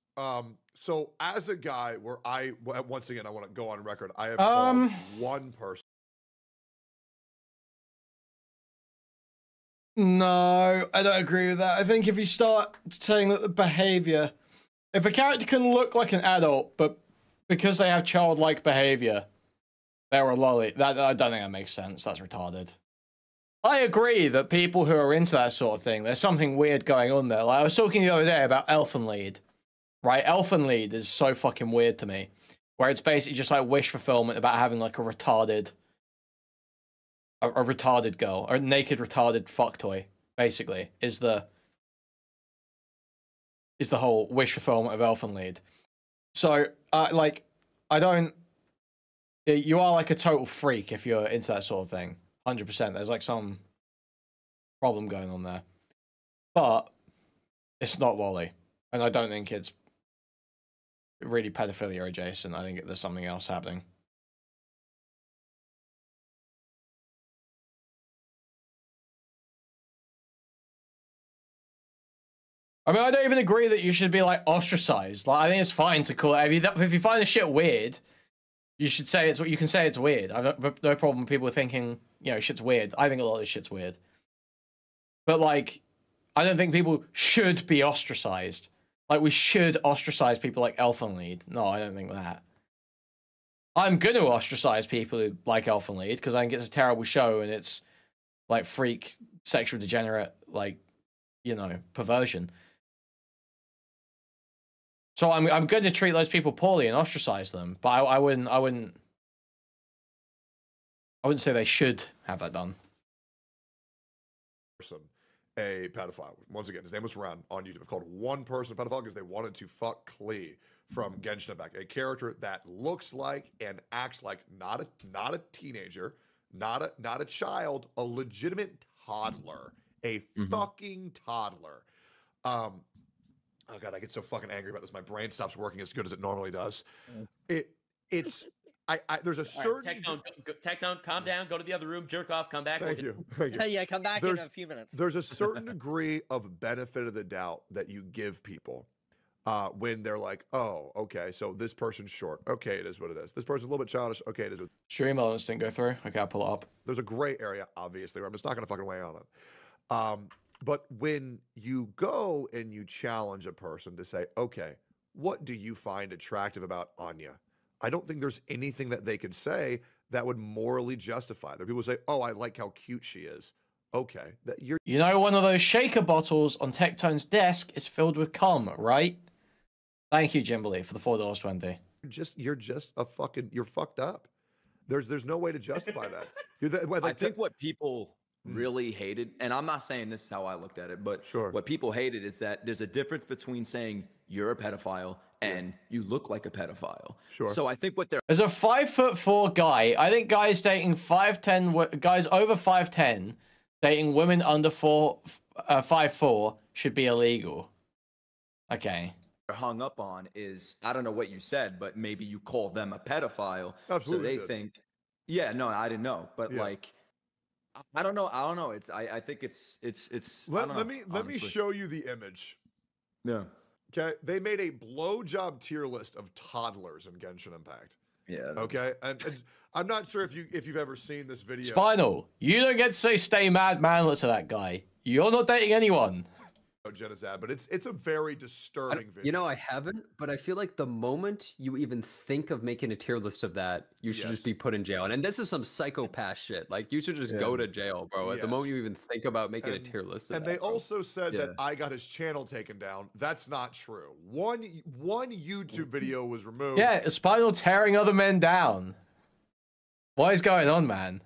So as a guy where once again, I want to go on record. I have called one person. No, I don't agree with that. I think if you start saying that the behavior, if a character can look like an adult, but because they have childlike behavior, they're a lolly. I don't think that makes sense. That's retarded. I agree that people who are into that sort of thing, there's something weird going on there. Like I was talking the other day about Elfen Lied, right? Elfen Lied is so fucking weird to me, where it's basically just like wish fulfillment about having like a retarded girl, or a naked retarded fuck toy, basically, is the whole wish fulfillment of Elfen Lied. So, like, you are like a total freak if you're into that sort of thing. 100%. There's like some problem going on there. But it's not lolly. And I don't think it's really pedophilia adjacent. I think there's something else happening. I mean, I don't even agree that you should be like ostracized. Like, I think it's fine to call it. If you find the shit weird, you should say it's what you can say. It's weird. I've no problem with people thinking, you know, shit's weird. I think a lot of this shit's weird. But like, I don't think people should be ostracized. Like, we should ostracize people like Elfen Lied. No, I don't think that. I'm gonna ostracize people who like Elfen Lied because I think it's a terrible show and it's like freak, sexual degenerate, like, you know, perversion. So I'm going to treat those people poorly and ostracize them, but I wouldn't say they should have that done. A pedophile. Once again, his name was Ren on YouTube. It's called One Person Pedophile because they wanted to fuck Klee from Genshin Impact, a character that looks like and acts like not a teenager, not a child, a legitimate toddler, a fucking toddler. Oh god, I get so fucking angry about this. My brain stops working as good as it normally does. There's a certain Tectone, calm down, go to the other room, jerk off, come back. Thank you. Yeah, come back in a few minutes. There's a certain degree of benefit of the doubt that you give people when they're like, oh, okay, so this person's short. Okay, it is what it is. This person's a little bit childish. Okay, it is what Stream elements didn't go through. Okay, I'll pull it up. There's a gray area, obviously, where I'm just not going to fucking weigh on it. But when you go and you challenge a person to say, okay, what do you find attractive about Anya? I don't think there's anything that they could say that would morally justify. There are people who say, oh, I like how cute she is. Okay. You know, one of those shaker bottles on Tectone's desk is filled with cum, right? Thank you, Jimberly, for the $4.20. You're fucked up. There's no way to justify that. I think what people really hated, and I'm not saying this is how I looked at it, but what people hated is that there's a difference between saying you're a pedophile and you look like a pedophile. Sure. So I think what they're as a 5'4" guy, I think guys dating 5'10", guys over 5'10", dating women under 5'4" should be illegal. Okay. hung up on is, I don't know what you said, but maybe you call them a pedophile. Absolutely. So they think, yeah, no, I didn't know, but like, I don't know. It's, I think it's. Let me show you the image. Yeah. Okay. They made a blowjob tier list of toddlers in Genshin Impact. Yeah. Okay. And I'm not sure if you've ever seen this video. Spinal, you don't get to say stay mad manlet to that guy. You're not dating anyone. Genocide, but it's a very disturbing video. You know, I haven't, but I feel like the moment you even think of making a tier list of that, you should just be put in jail. And this is some psychopath shit. Like, you should just go to jail, bro. At the moment you even think about making a tier list of and that, they also said that I got his channel taken down. That's not true. One YouTube video was removed. Yeah, Spinal tearing other men down. What is going on, man?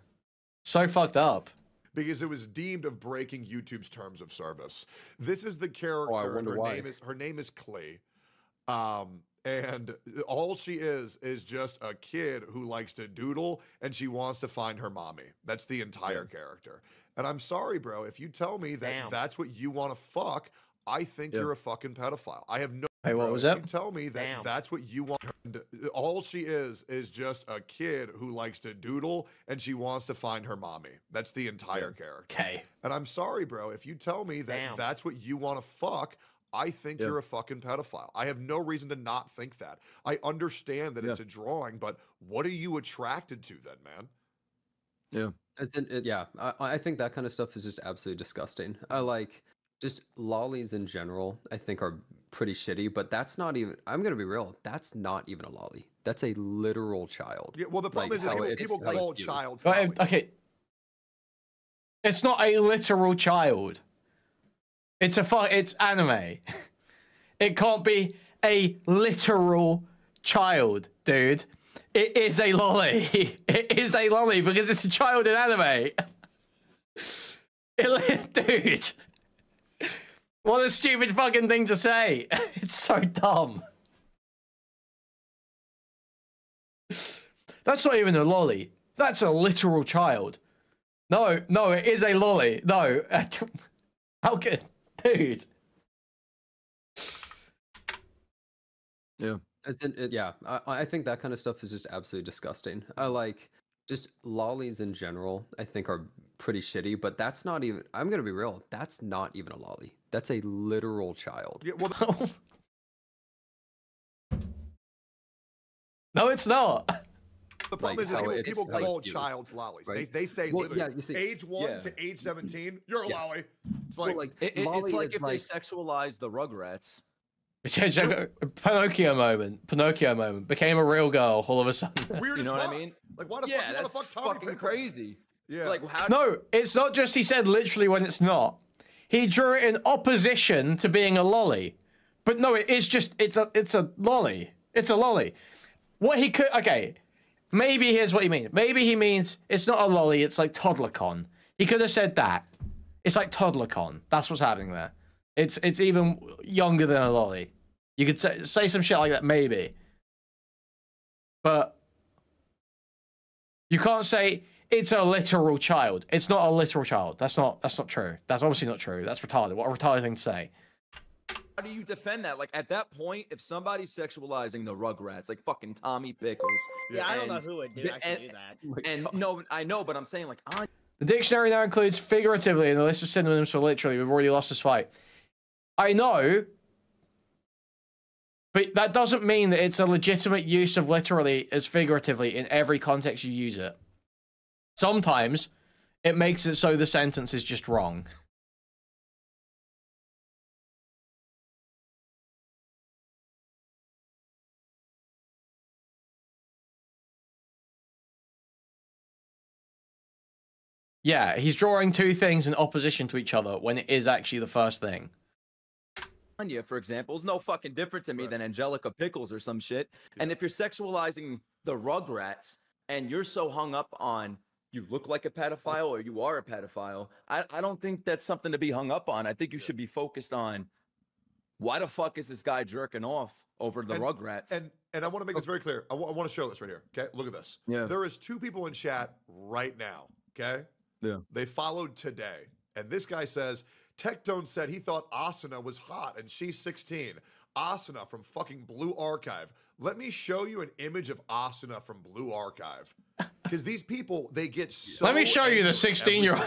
So fucked up. Because it was deemed of breaking YouTube's terms of service. This is the character. Her name is Klee. And all she is just a kid who likes to doodle and she wants to find her mommy. That's the entire character. And I'm sorry, bro, if you tell me that that's what you want to fuck, I think you're a fucking pedophile. I have no. Hey, what was that? You tell me that that's what you want. All she is just a kid who likes to doodle and she wants to find her mommy. That's the entire character. Okay. And I'm sorry, bro, if you tell me that that's what you want to fuck, I think you're a fucking pedophile. I have no reason to not think that. I understand that it's a drawing, but what are you attracted to then, man? I think that kind of stuff is just absolutely disgusting. I like just lollies in general, I think are pretty shitty, but that's not even, I'm going to be real, that's not even a lolly. That's a literal child. Yeah, well, the problem is that people call child. Okay. It's not a literal child. It's anime. It can't be a literal child, dude. It is a lolly. It is a lolly because it's a child in anime. Dude. What a stupid fucking thing to say. It's so dumb. That's not even a lolly. That's a literal child. No, it is a lolly. No. How could... Dude. Yeah. I think that kind of stuff is just absolutely disgusting. I like just lollies in general, I think are pretty shitty, but that's not even, I'm going to be real, that's not even a lolly. That's a literal child. Yeah, well, no, it's not. The problem is that people call childs lollies. Right? They say age 1 to age 17, you're a lolly. It's like, it's like if they sexualize the Rugrats. Pinocchio moment. Became a real girl all of a sudden. Weird, you know what I mean? Like, why the fuck? That's fuck Tommy fucking Pickles? crazy. Yeah. Like, how? No, it's not just he said literally when it's not. He drew it in opposition to being a lolly. But no, it is just it's a lolly. It's a lolly. What he could maybe here's what he means. Maybe he means it's not a lolly, it's like toddler-con. He could have said that. It's like toddler-con. That's what's happening there. It's even younger than a lolly. You could say some shit like that, maybe. But you can't say it's a literal child. It's not a literal child. That's not true. That's obviously not true. That's retarded. What a retarded thing to say. How do you defend that? Like, at that point, if somebody's sexualizing the Rugrats, like fucking Tommy Pickles. Yeah, I don't know who would do that. And no, I know, but I'm saying, like, the dictionary now includes figuratively in the list of synonyms for literally. We've already lost this fight. I know, but that doesn't mean that it's a legitimate use of literally as figuratively in every context you use it. Sometimes it makes it so the sentence is just wrong. Yeah, he's drawing two things in opposition to each other when it is actually the first thing. Anya, for example, is no fucking different to me than Angelica Pickles or some shit. And if you're sexualizing the Rugrats and you're so hung up on you look like a pedophile or you are a pedophile, I don't think that's something to be hung up on. I think you should be focused on why the fuck is this guy jerking off over the Rugrats? And I want to make this very clear. I want to show this right here. Okay, look at this. Yeah. There is 2 people in chat right now. Okay. Yeah. They followed today, and this guy says Tectone said he thought Asuna was hot and she's 16. Asuna from fucking Blue Archive. Let me show you an image of Asuna from Blue Archive. Because these people, they get so. Let me show you the 16-year-old.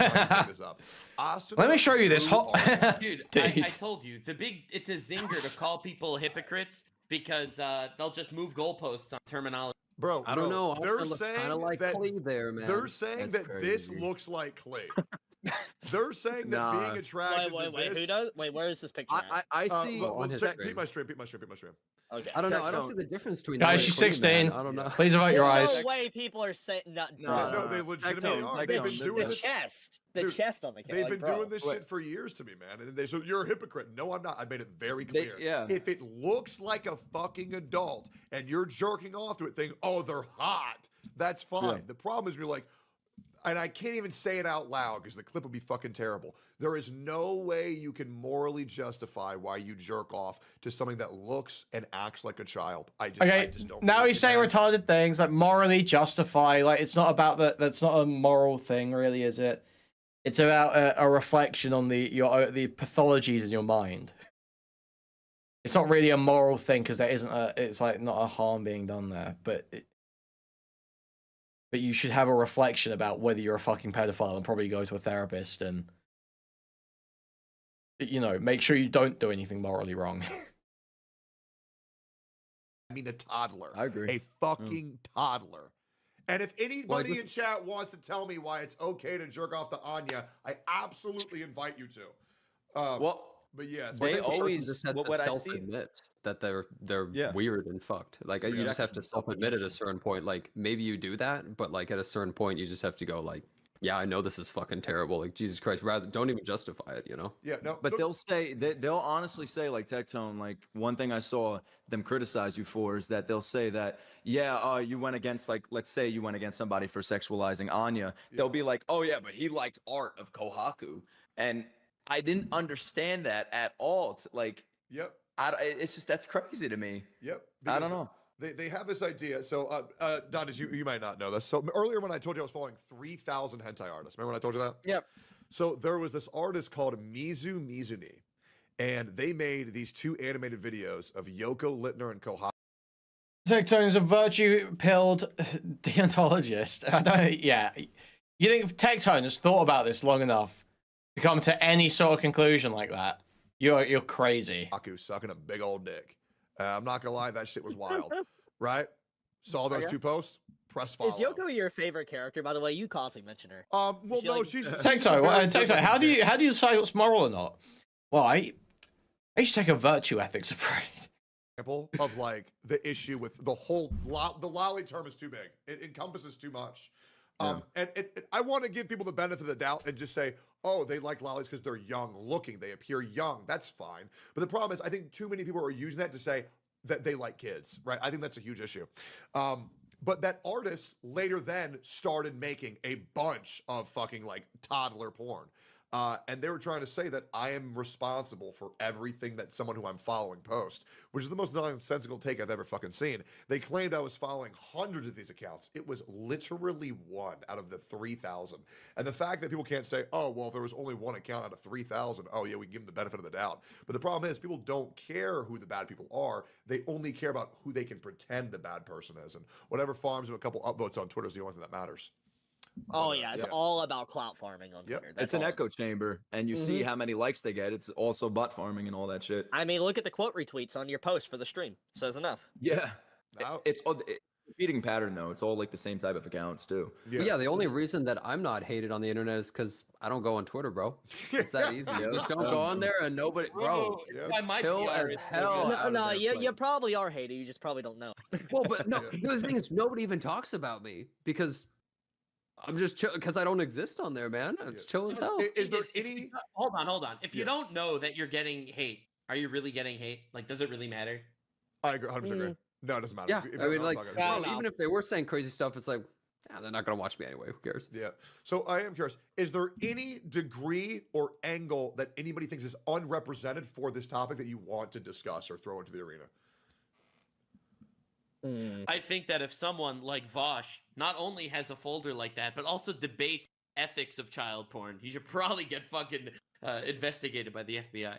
Let me show you this whole. Dude, I told you it's a zinger to call people hypocrites because they'll just move goalposts on terminology. Bro, I don't know. They're looks saying kind of like that Clay there, man. They're saying That's that this crazy. looks like Clay. They're saying that being attracted to this. Who does? Wait, where is this picture? I see. Peep my stream. Okay. I don't know. I don't see the difference between. Guys, she's 16. I don't know. Please avert your eyes. No way people are saying No, they legitimately are. They've been doing the this. chest. The chest on the camera. They've been doing this shit for years to me, man. And they so you're a hypocrite. No, I'm not. I made it very clear. If it looks like a fucking adult and you're jerking off to it, thinking, oh, they're hot, that's fine. Yeah. The problem is you're like, and I can't even say it out loud because the clip would be fucking terrible. There is no way you can morally justify why you jerk off to something that looks and acts like a child. I just don't. Now he's saying retarded things like morally justify. Like it's not about that. That's not a moral thing, really, is it? It's about a reflection on the pathologies in your mind. It's not really a moral thing because there isn't a. It's like not a harm being done there, but you should have a reflection about whether you're a fucking pedophile and probably go to a therapist and, you know, make sure you don't do anything morally wrong. I mean, a toddler. I agree. A fucking toddler. And if anybody in chat wants to tell me why it's okay to jerk off to Anya, I absolutely invite you to. But yeah, they always just have to self-admit that they're weird and fucked. Like you just have to self-admit at a certain point. Like maybe you do that, but like at a certain point, you just have to go like, yeah, I know this is fucking terrible. Like Jesus Christ, rather don't even justify it. You know? Yeah, no. But they'll honestly say like Tectone. Like one thing I saw them criticize you for is that they'll say that you went against like let's say you went against somebody for sexualizing Anya. They'll be like, oh yeah, but he liked art of Kohaku and. I didn't understand that at all. It's just that's crazy to me. Yep. I don't know. They have this idea. So, Dantes, you might not know this. So earlier when I told you I was following 3,000 hentai artists, remember when I told you that? Yep. So there was this artist called Mizu Mizuni, and they made these 2 animated videos of Yoko Littner and Kohaku. Tectone is a virtue-pilled deontologist. You think Tectone has thought about this long enough to come to any sort of conclusion like that? You're crazy. Aku sucking a big old dick. I'm not gonna lie, that shit was wild. Right? Saw those 2 posts. Press follow. Is Yoko your favorite character? By the way, you constantly mention her. Well, no, she's Tectone. How do you decide what's moral or not? Well, I used to take a virtue ethics approach. Example of like the issue with the whole the lolly term is too big. It encompasses too much. And I want to give people the benefit of the doubt and just say, oh, they like lollies because they're young looking. They appear young. That's fine. But the problem is I think too many people are using that to say that they like kids, right? I think that's a huge issue. But that artist later then started making a bunch of fucking like toddler porn. And they were trying to say that I am responsible for everything that someone who I'm following posts, which is the most nonsensical take I've ever fucking seen. They claimed I was following hundreds of these accounts. It was literally 1 out of the 3,000. And the fact that people can't say, oh, well, if there was only 1 account out of 3,000, oh yeah, we can give them the benefit of the doubt. But the problem is people don't care who the bad people are. They only care about who they can pretend the bad person is. And whatever farms them a couple upvotes on Twitter is the only thing that matters. Oh yeah, it's all about clout farming on Twitter. It's an echo chamber, and you see how many likes they get. It's also butt farming and all that shit. I mean, look at the quote retweets on your post for the stream. Says enough. Yeah, it's repeating pattern though. It's all like the same type of accounts too. Yeah, the only reason that I'm not hated on the internet is because I don't go on Twitter, bro. It's that easy. Just don't go on there and nobody, bro. It's chill as hell. No, you probably are hated. You just probably don't know. Well, but no, the thing is, nobody even talks about me because I'm just chill because I don't exist on there, man. It's chill as hell. Is there any? Hold on. If you don't know that you're getting hate, are you really getting hate? Like, does it really matter? I agree, 100% agree. No, it doesn't matter. Yeah, I mean, like, even if they were saying crazy stuff, it's like, yeah, they're not gonna watch me anyway. Who cares? Yeah. So I am curious: is there any degree or angle that anybody thinks is unrepresented for this topic that you want to discuss or throw into the arena? I think that if someone like Vosh not only has a folder like that, but also debates ethics of child porn, he should probably get fucking investigated by the FBI.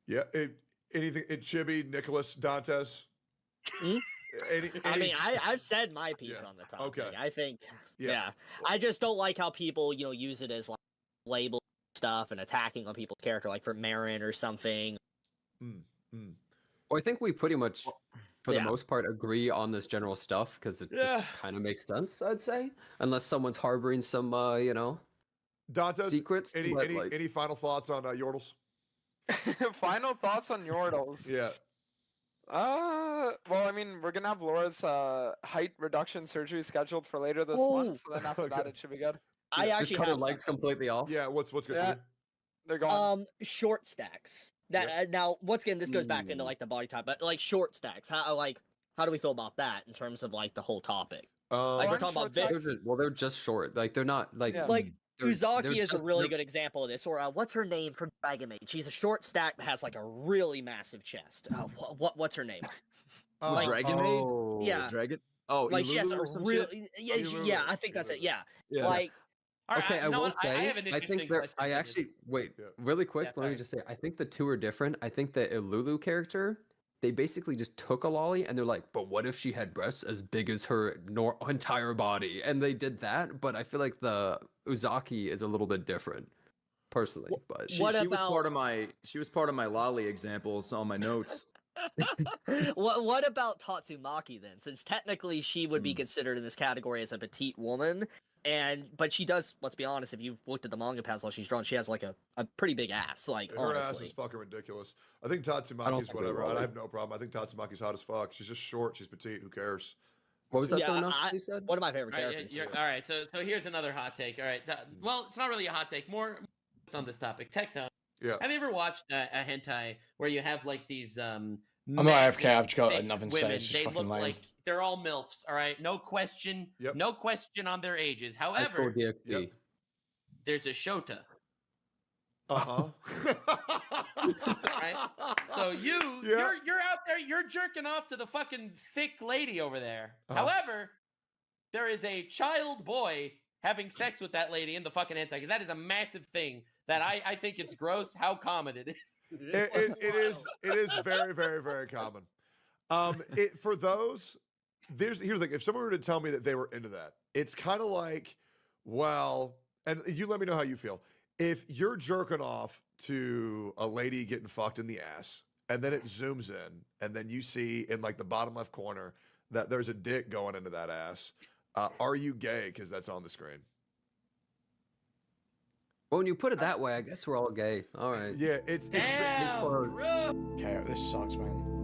Yeah. Anything? Chibi, Nicholas, Dantes. I mean, I've said my piece on the topic. Okay. I think, yeah. I just don't like how people, use it as like label stuff and attacking on people's character, like for Marin or something. Well, I think we pretty much, for the most part, agree on this general stuff because it just kind of makes sense, I'd say, unless someone's harboring some, Dantes, secrets. Any final thoughts on Yordles? Final thoughts on Yordles? Yeah. Well, I mean, we're gonna have Laura's height reduction surgery scheduled for later this month, so then after that, it should be good. I actually cut have her legs completely off. Yeah, what's good? Yeah. They're gone. Short stacks. That now, once again, this goes back into like the body type, but like short stacks. How do we feel about that in terms of like the whole topic? Like we're talking about this. Well, they're just short. Like they're not like. Like Uzaki is a really good example of this. Or what's her name from Dragon Maid? She's a short stack that has like a really massive chest. What's her name? Dragon Maid? Yeah. Dragon? Oh, like she has a really yeah, I think that's it. Yeah. Like okay, I won't say. I have an interesting question. I actually wait really quick. Let me just say, I think the two are different. I think the Ilulu character, they basically just took a lolly and they're like, but what if she had breasts as big as her entire body? And they did that, but I feel like the Uzaki is a little bit different, personally. But she was part of my lolly examples on my notes. What about Tatsumaki then? Since technically she would be considered in this category as a petite woman, but she does. Let's be honest. If you've looked at the manga past she drawn, she has like a pretty big ass. Like her honestly. ass is fucking ridiculous. I think Tatsumaki's whatever. I have no problem. I think Tatsumaki's hot as fuck. She's just short. She's petite. Who cares? What was that? You said one of my favorite characters. All right. So here's another hot take. All right. Well, it's not really a hot take. More on this topic. Tectone. Yeah. Have you ever watched a hentai where you have like these I'm not AFK. I've just got nothing to say. women? It's just They fucking look lame. like they're all milfs. All right, no question. No question on their ages. However, there's a Shota. Right. So you're out there. You're jerking off to the fucking thick lady over there. However, there is a child boy having sex with that lady in the fucking hentai, because that is a massive thing that I think it's gross how common it is. It is very, very, very common. For those, here's the thing. If someone were to tell me that they were into that, it's kind of like, well, and you let me know how you feel. If you're jerking off to a lady getting fucked in the ass, and then it zooms in, and then you see in like the bottom left corner that there's a dick going into that ass, are you gay because that's on the screen? Well, when you put it that way, I guess we're all gay. All right. Yeah, it's Damn, Okay, this sucks, man.